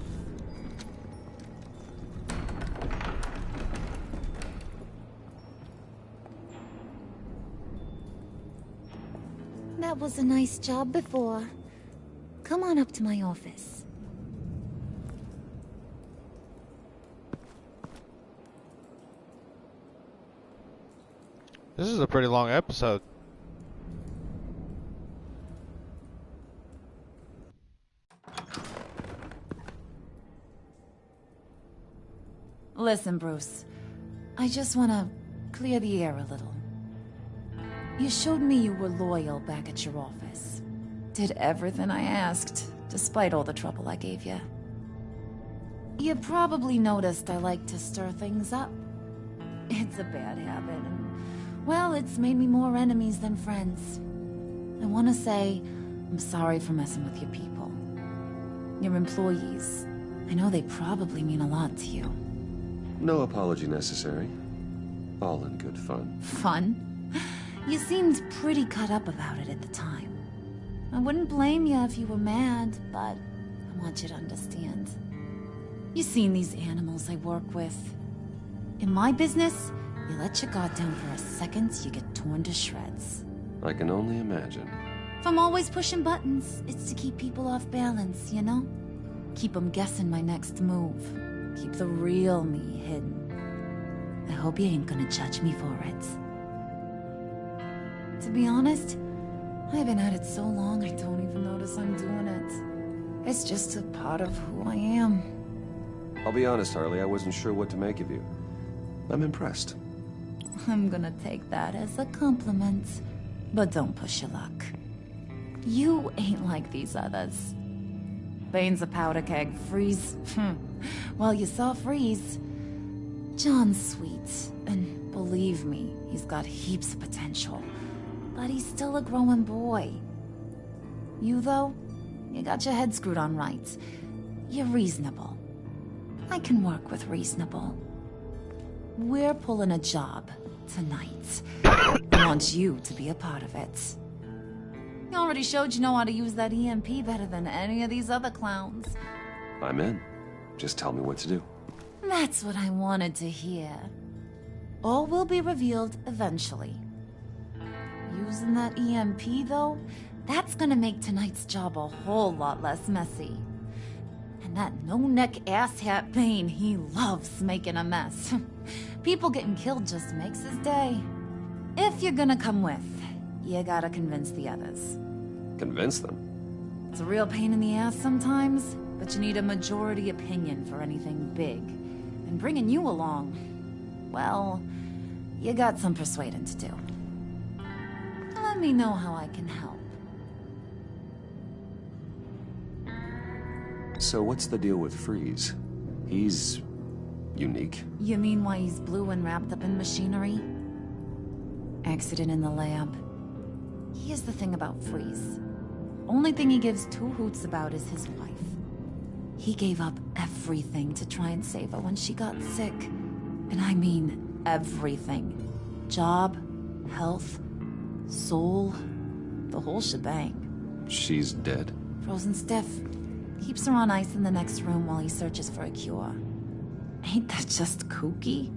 That was a nice job before. Come on up to my office. This is a pretty long episode. Listen, Bruce. I just want to clear the air a little. You showed me you were loyal back at your office. Did everything I asked, despite all the trouble I gave you. You probably noticed I like to stir things up. It's a bad habit, and, well, it's made me more enemies than friends. I want to say I'm sorry for messing with your people. Your employees. I know they probably mean a lot to you. No apology necessary. All in good fun. Fun? You seemed pretty cut up about it at the time. I wouldn't blame you if you were mad, but I want you to understand. You've seen these animals I work with. In my business, you let your guard down for a second, you get torn to shreds. I can only imagine. If I'm always pushing buttons, it's to keep people off balance, you know? Keep them guessing my next move. Keep the real me hidden. I hope you ain't gonna judge me for it. To be honest, I've been at it so long I don't even notice I'm doing it. It's just a part of who I am. I'll be honest, Harley, I wasn't sure what to make of you. I'm impressed. I'm gonna take that as a compliment. But don't push your luck. You ain't like these others. Bane's a powder keg. Freeze. Well, you saw Freeze. John's sweet, and believe me, he's got heaps of potential. But he's still a growing boy. You, though, you got your head screwed on right. You're reasonable. I can work with reasonable. We're pulling a job tonight. I want you to be a part of it. You already showed you know how to use that EMP better than any of these other clowns. I'm in. Just tell me what to do. That's what I wanted to hear. All will be revealed eventually. Using that EMP, though, that's gonna make tonight's job a whole lot less messy. And that no-neck asshat Bane, he loves making a mess. People getting killed just makes his day. If you're gonna come with, you gotta convince the others. Convince them? It's a real pain in the ass sometimes, but you need a majority opinion for anything big. And bringing you along, well, you got some persuading to do. Let me know how I can help. So what's the deal with Freeze? He's unique. You mean why he's blue and wrapped up in machinery? Accident in the lab. Here's the thing about Freeze. Only thing he gives two hoots about is his wife. He gave up everything to try and save her when she got sick. And I mean everything. Job, health, soul, the whole shebang. She's dead? Frozen stiff. Keeps her on ice in the next room while he searches for a cure. Ain't that just kooky?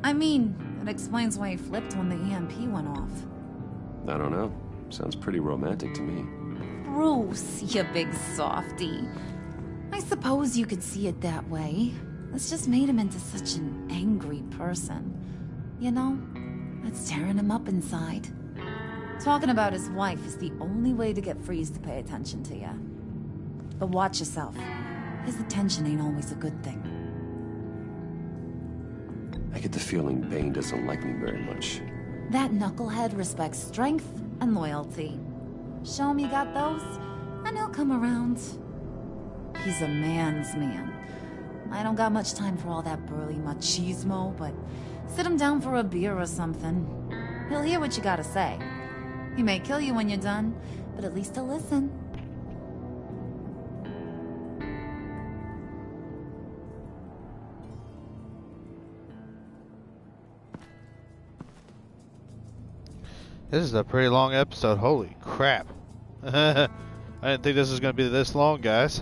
I mean, it explains why he flipped when the EMP went off. I don't know. Sounds pretty romantic to me. Bruce, you big softy. I suppose you could see it that way. It's just made him into such an angry person. You know, that's tearing him up inside. Talking about his wife is the only way to get Freeze to pay attention to you. But watch yourself. His attention ain't always a good thing. I get the feeling Bane doesn't like me very much. That knucklehead respects strength and loyalty. Show him you got those, and he'll come around. He's a man's man. I don't got much time for all that burly machismo, but sit him down for a beer or something. He'll hear what you gotta say. He may kill you when you're done, but at least he'll listen. This is a pretty long episode. Holy crap. I didn't think this was going to be this long, guys.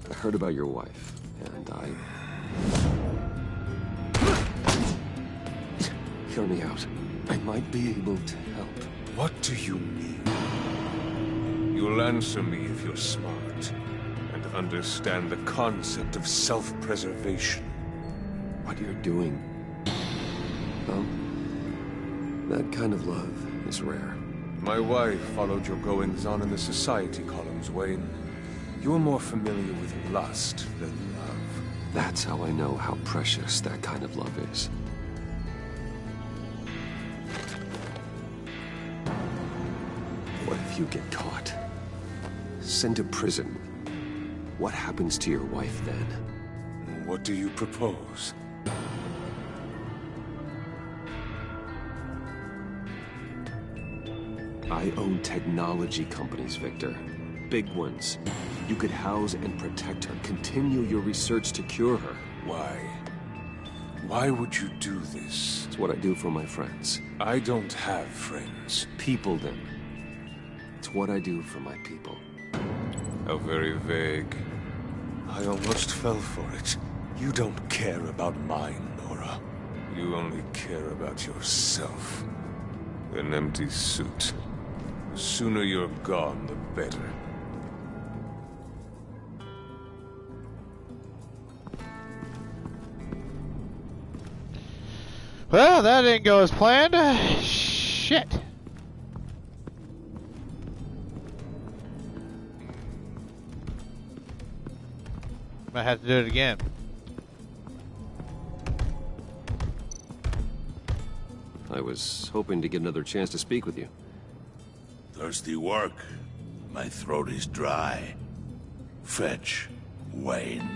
I heard about your wife, and Hear me out. I might be able to help. What do you mean? You'll answer me if you're smart, and understand the concept of self-preservation. What you're doing... well, that kind of love is rare. My wife followed your goings-on in the society columns, Wayne. You're more familiar with lust than love. That's how I know how precious that kind of love is. What if you get caught? Sent to prison? What happens to your wife then? What do you propose? I own technology companies, Victor. Big ones. You could house and protect her, continue your research to cure her. Why? Why would you do this? It's what I do for my friends. I don't have friends. People, then. It's what I do for my people. How very vague. I almost fell for it. You don't care about mine, Nora. You only care about yourself. An empty suit. The sooner you're gone, the better. Well, that didn't go as planned. Shit. Might have to do it again. I was hoping to get another chance to speak with you. Thirsty work. My throat is dry. Fetch Wayne.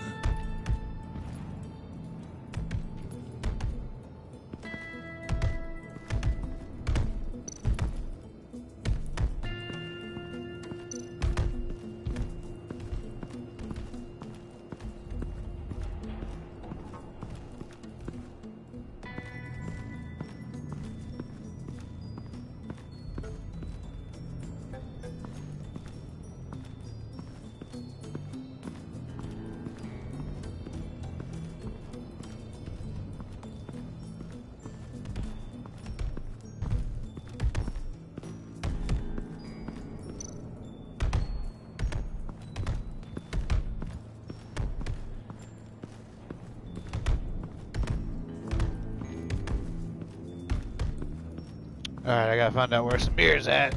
Alright, I gotta find out where Samir's at.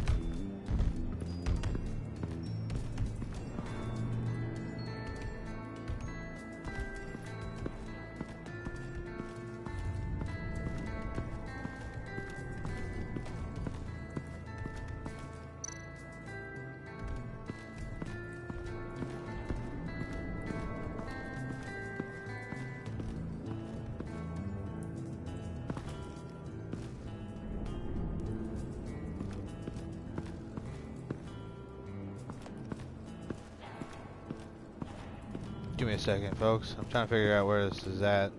Give me a second, folks. I'm trying to figure out where this is at.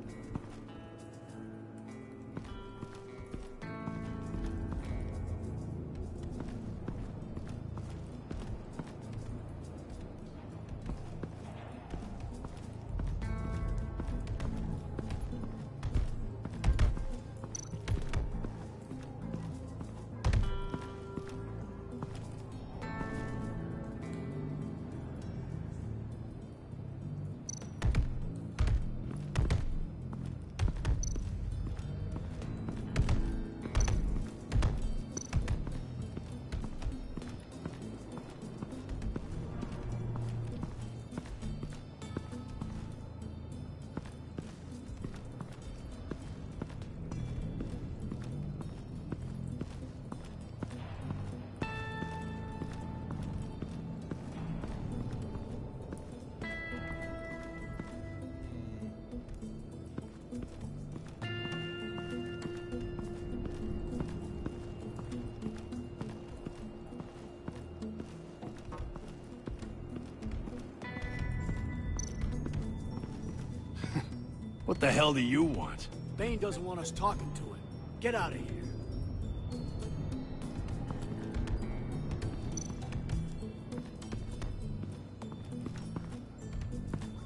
What the hell do you want? Bane doesn't want us talking to him. Get out of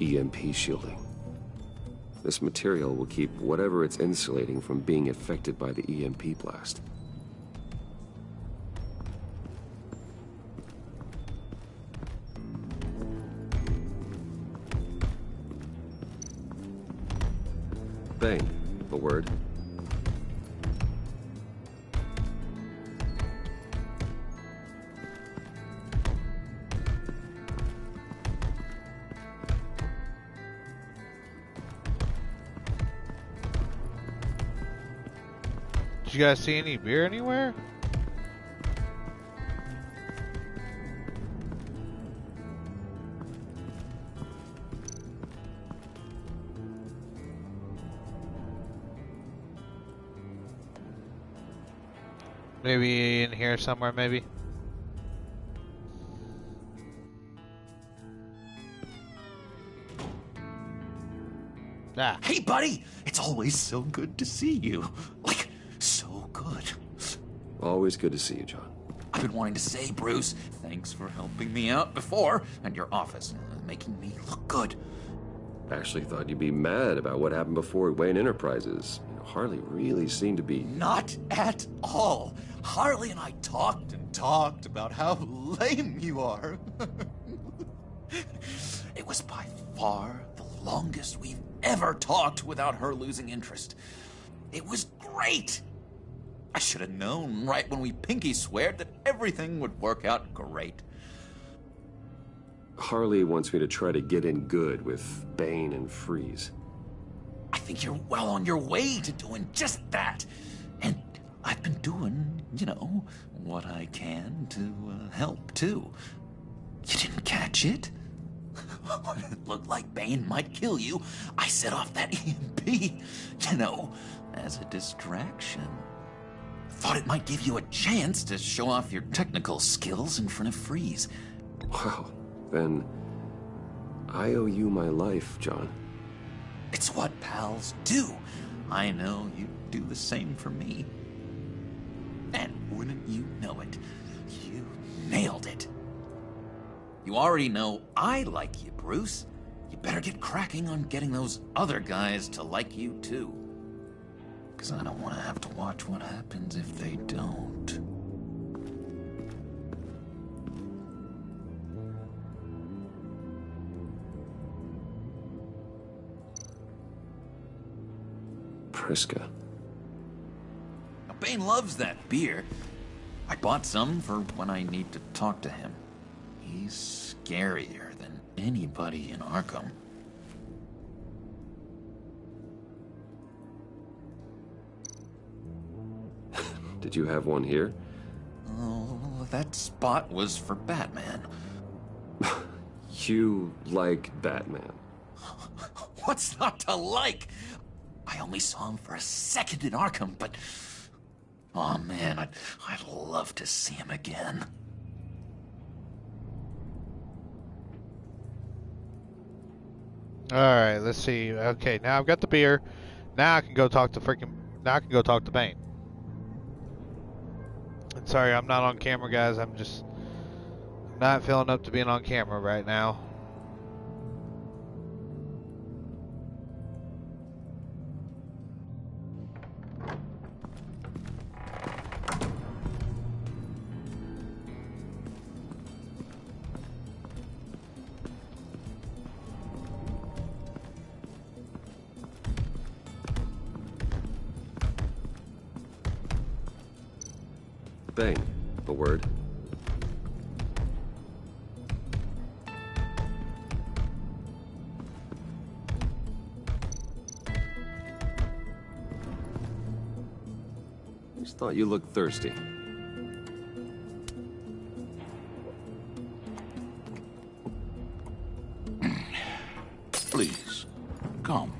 here. EMP shielding. This material will keep whatever it's insulating from being affected by the EMP blast. Bane, a word. Did you guys see any beer anywhere? Maybe in here somewhere, maybe. Ah. Hey, buddy! It's always so good to see you. Like, so good. Always good to see you, John. I've been wanting to say, Bruce, thanks for helping me out before, and your office, making me look good. Actually thought you'd be mad about what happened before at Wayne Enterprises. You know, Harley really seemed to be... Not at all. Harley and I talked and talked about how lame you are. It was by far the longest we've ever talked without her losing interest. It was great. I should have known right when we pinky sweared that everything would work out great. Harley wants me to try to get in good with Bane and Freeze. I think you're well on your way to doing just that. And I've been doing, you know, what I can to help, too. You didn't catch it? When it looked like Bane might kill you, I set off that EMP, you know, as a distraction. Thought it might give you a chance to show off your technical skills in front of Freeze. Wow, then I owe you my life, John. It's what pals do. I know you do the same for me. And wouldn't you know it, you nailed it. You already know I like you, Bruce. You better get cracking on getting those other guys to like you, too. Because I don't want to have to watch what happens if they don't. Priska. Now, Bane loves that beer. I bought some for when I need to talk to him. He's scarier than anybody in Arkham. Did you have one here? Oh, that spot was for Batman. You like Batman? What's not to like? I only saw him for a second in Arkham, but... oh man, I'd love to see him again. Alright, let's see. Okay, now I've got the beer. Now I can go talk to Bane. And sorry, I'm not on camera, guys. I'm not feeling up to being on camera right now. Bane, a word. Just thought you looked thirsty. Please, come.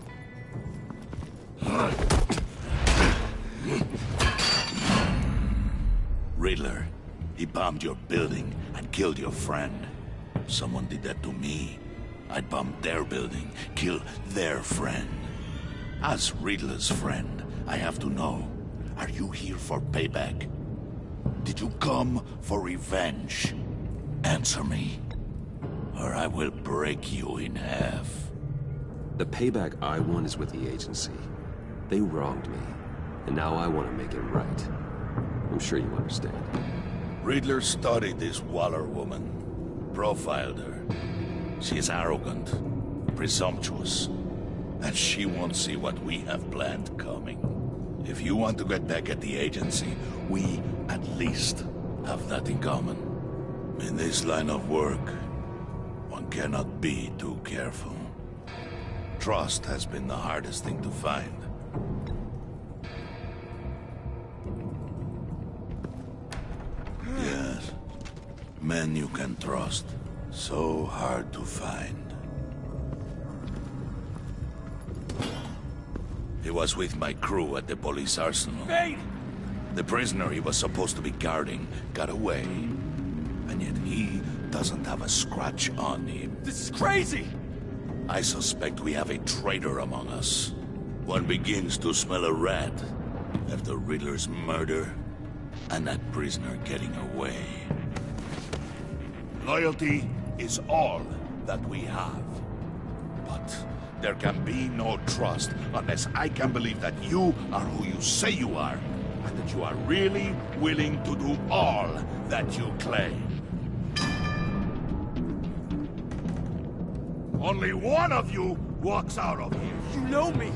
Riddler, he bombed your building and killed your friend. Someone did that to me. I'd bomb their building, kill their friend. As Riddler's friend, I have to know, are you here for payback? Did you come for revenge? Answer me, or I will break you in half. The payback I want is with the agency. They wronged me, and now I want to make it right. I'm sure you understand. Riddler studied this Waller woman, profiled her. She is arrogant, presumptuous, and she won't see what we have planned coming. If you want to get back at the agency, we at least have that in common. In this line of work, one cannot be too careful. Trust has been the hardest thing to find. Yes. Men you can trust. So hard to find. He was with my crew at the police arsenal. Bane! The prisoner he was supposed to be guarding got away. And yet he doesn't have a scratch on him. This is crazy! I suspect we have a traitor among us. One begins to smell a rat after Riddler's murder and that prisoner getting away. Loyalty is all that we have. But there can be no trust unless I can believe that you are who you say you are, and that you are really willing to do all that you claim. Only one of you walks out of here. You know me.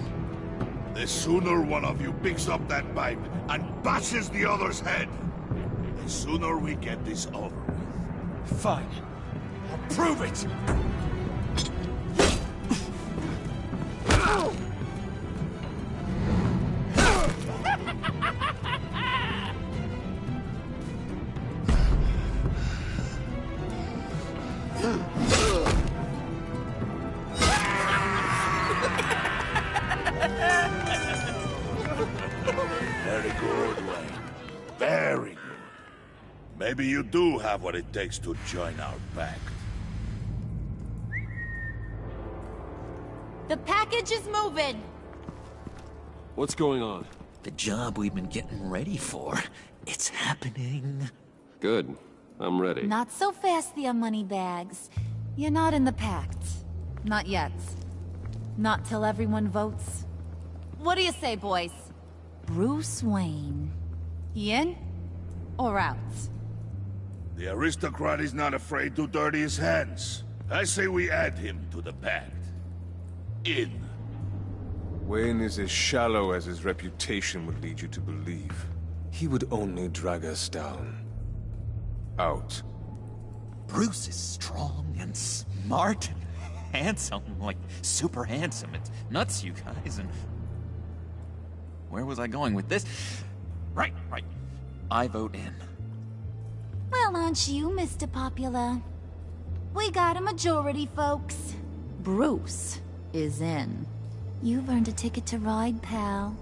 The sooner one of you picks up that pipe and bashes the other's head, the sooner we get this over with. Fine. I'll prove it! Very good, Wayne. Very good. Maybe you do have what it takes to join our pact. The package is moving! What's going on? The job we've been getting ready for. It's happening. Good. I'm ready. Not so fast, the Moneybags. You're not in the pact. Not yet. Not till everyone votes. What do you say, boys? Bruce Wayne. He in? Or out? The aristocrat is not afraid to dirty his hands. I say we add him to the pact. In. Wayne is as shallow as his reputation would lead you to believe. He would only drag us down. Out. Bruce is strong and smart and handsome, like super handsome. It's nuts, you guys, and... Where was I going with this? Right. I vote in. Well, aren't you, Mr. Popular? We got a majority, folks. Bruce is in. You've earned a ticket to ride, pal.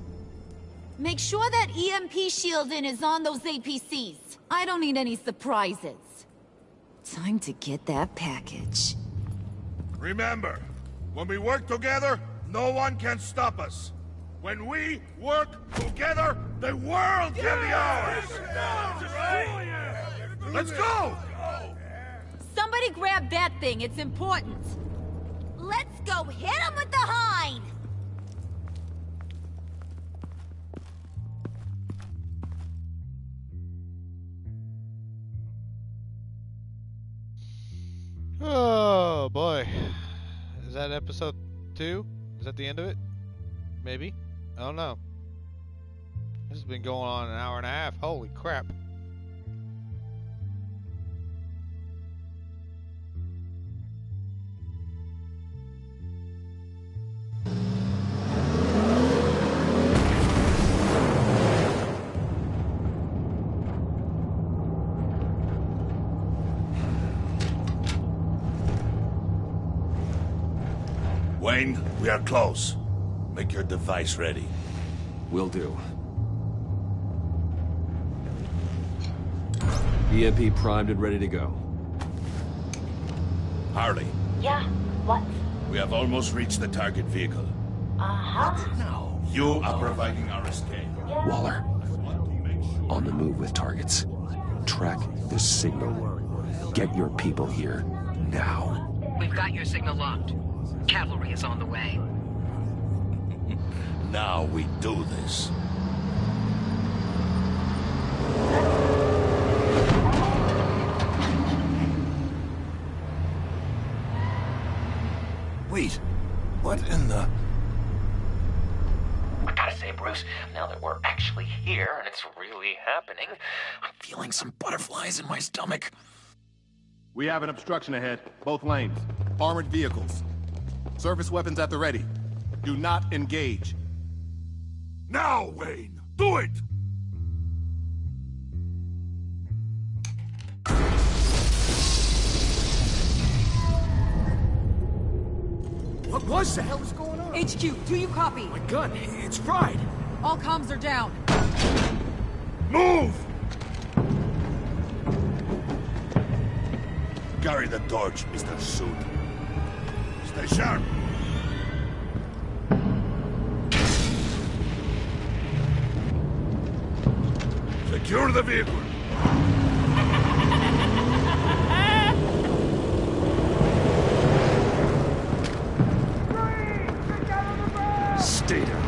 Make sure that EMP shielding is on those APCs. I don't need any surprises. Time to get that package. Remember, when we work together, no one can stop us. When we work together, the world can be ours! Let's go! Somebody grab that thing, it's important. Let's go hit him with the hind! Oh boy. Is that episode 2? Is that the end of it? Maybe? I don't know. This has been going on an hour and a half. Holy crap. Wayne, we are close. Make your device ready. Will do. EMP primed and ready to go. Harley. Yeah, what? We have almost reached the target vehicle. Uh-huh. Now, you are providing our escape. Waller. On the move with targets. Track the signal. Get your people here, now. We've got your signal locked. Cavalry is on the way. Now we do this. Wait, what in the... I gotta say, Bruce, now that we're actually here and it's really happening, I'm feeling some butterflies in my stomach. We have an obstruction ahead, both lanes. Armored vehicles. Service weapons at the ready. Do not engage. Now, Wayne! Do it! What was that? What was going on? HQ, do you copy? My gun, it's fried. All comms are down. Move! Carry the torch, Mr. Suit. Stay sharp. Secure the vehicle. Stay down.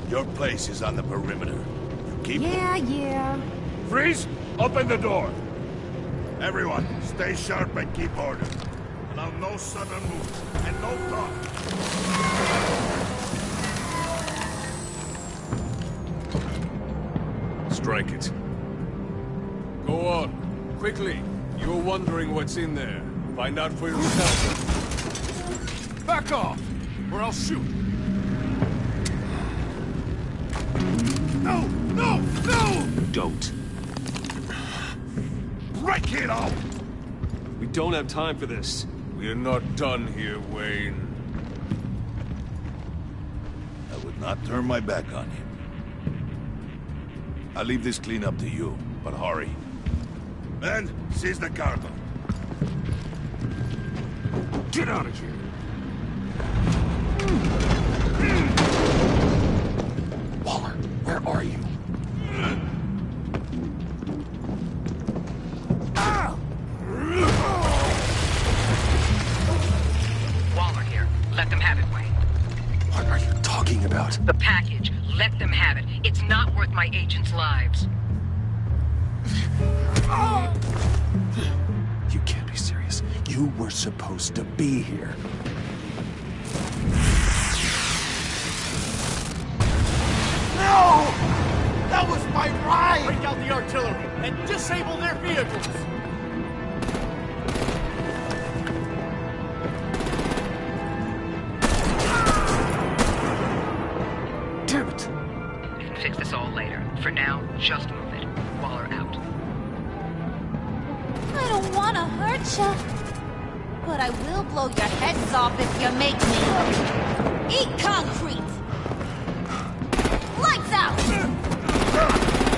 Your place is on the perimeter. You keep... Yeah. Freeze! Open the door! Everyone, stay sharp and keep order. Allow no sudden moves, and no talk. Strike it. Go on. Quickly. You're wondering what's in there. Find out for yourself. Back off, or I'll shoot. No! No! No! Don't. Break it off! We don't have time for this. We're not done here, Wayne. I would not turn my back on him. I'll leave this clean up to you, but hurry. Men, seize the cargo. Get out of here! Waller, where are you? Waller here. Let them have it, Wayne. What are you talking about? The package. Let them have it. It's not worth my agents' lives. You can't be serious. You were supposed to be here. No! That was my ride! Break out the artillery and disable their vehicles! Damn it! We can fix this all later. For now, just move it. Waller out. I don't want to hurt ya, but I will blow your heads off if you make me. Eat concrete! Lights out!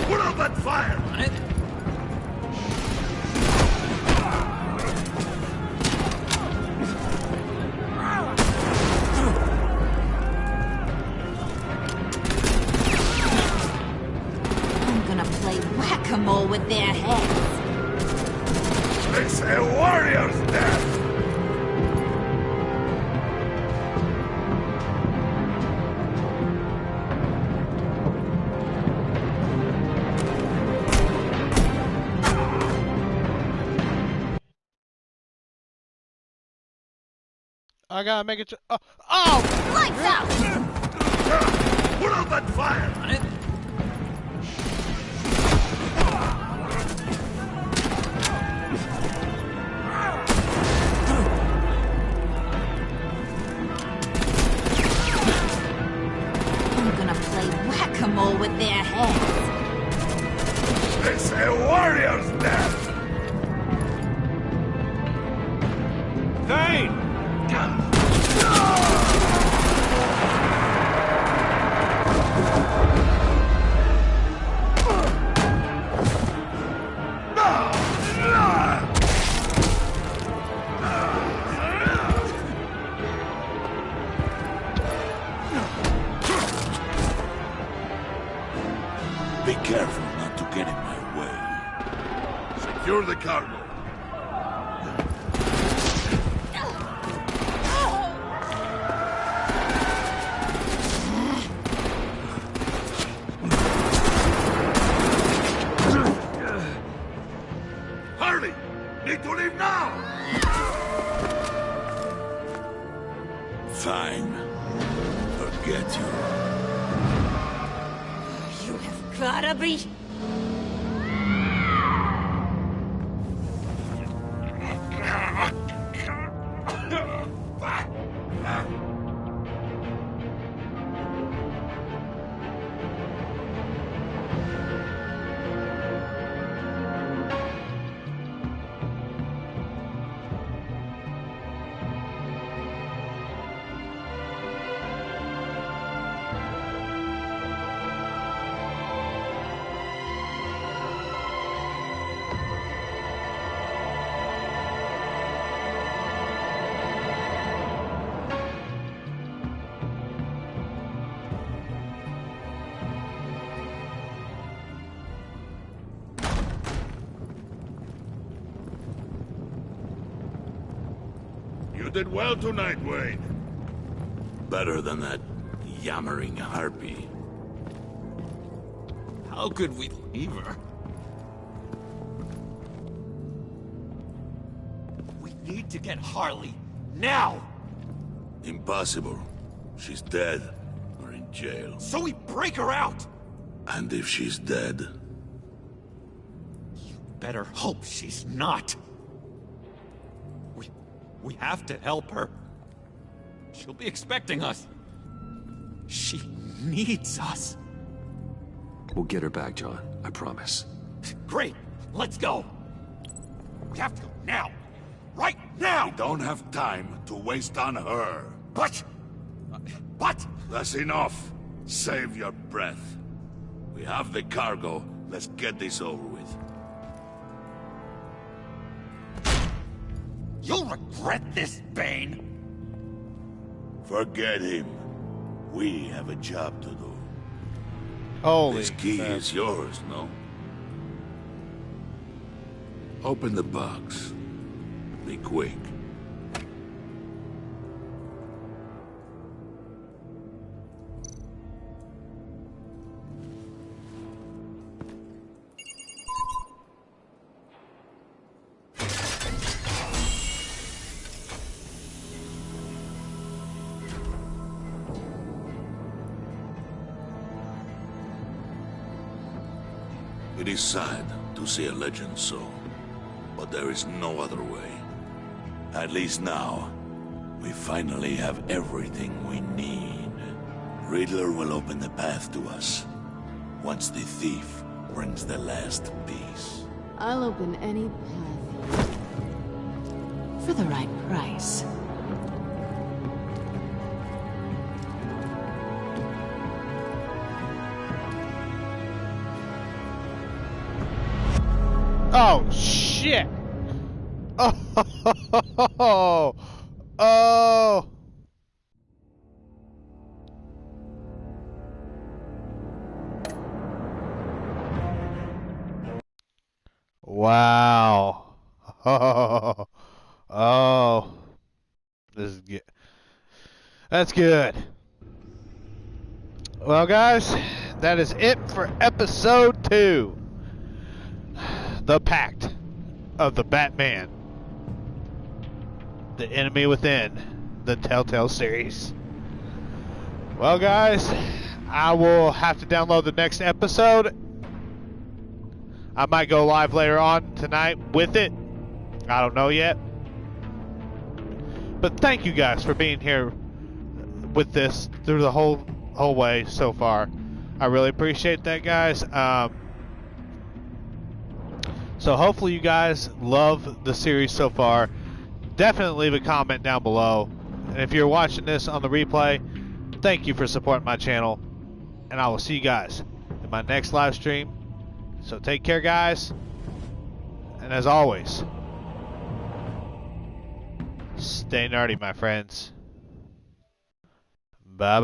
Put up that fire! I'm gonna play whack-a-mole with their heads. It's a warrior's death! I gotta make it. Oh! Lights out! Put out that fire! I'm gonna play whack-a-mole with their heads. It's a warrior's death! Thane! Be careful not to get in my way. Secure the cargo. Harley! Need to leave now! Fine. Forget you. You have gotta be... You did well tonight, Wayne. Better than that yammering harpy. How could we leave her? We need to get Harley. Now! Impossible. She's dead. Or in jail. So we break her out! And if she's dead... Better hope she's not. We have to help her. She'll be expecting us. She needs us. We'll get her back, John. I promise. Great. Let's go. We have to go now. Right now! We don't have time to waste on her. But... That's enough. Save your breath. We have the cargo. Let's get this over with. You'll regret this, Bane. Forget him. We have a job to do. Holy This key is yours, no? Open the box. Be quick. It is sad to see a legend so, but there is no other way. At least now, we finally have everything we need. Riddler will open the path to us, once the thief brings the last piece. I'll open any path. For the right price. Oh, shit! Oh! Oh! Wow! Oh! Oh! This is good. That's good. Well, guys, that is it for episode 2. The Pact of the Batman. The Enemy Within, the Telltale series. Well, guys, I will have to download the next episode. I might go live later on tonight with it. I don't know yet. But thank you guys for being here with this through the whole way so far. I really appreciate that, guys. So hopefully you guys love the series so far. Definitely leave a comment down below. And if you're watching this on the replay, thank you for supporting my channel. And I will see you guys in my next live stream. So take care, guys. And as always, stay nerdy, my friends. Bye-bye.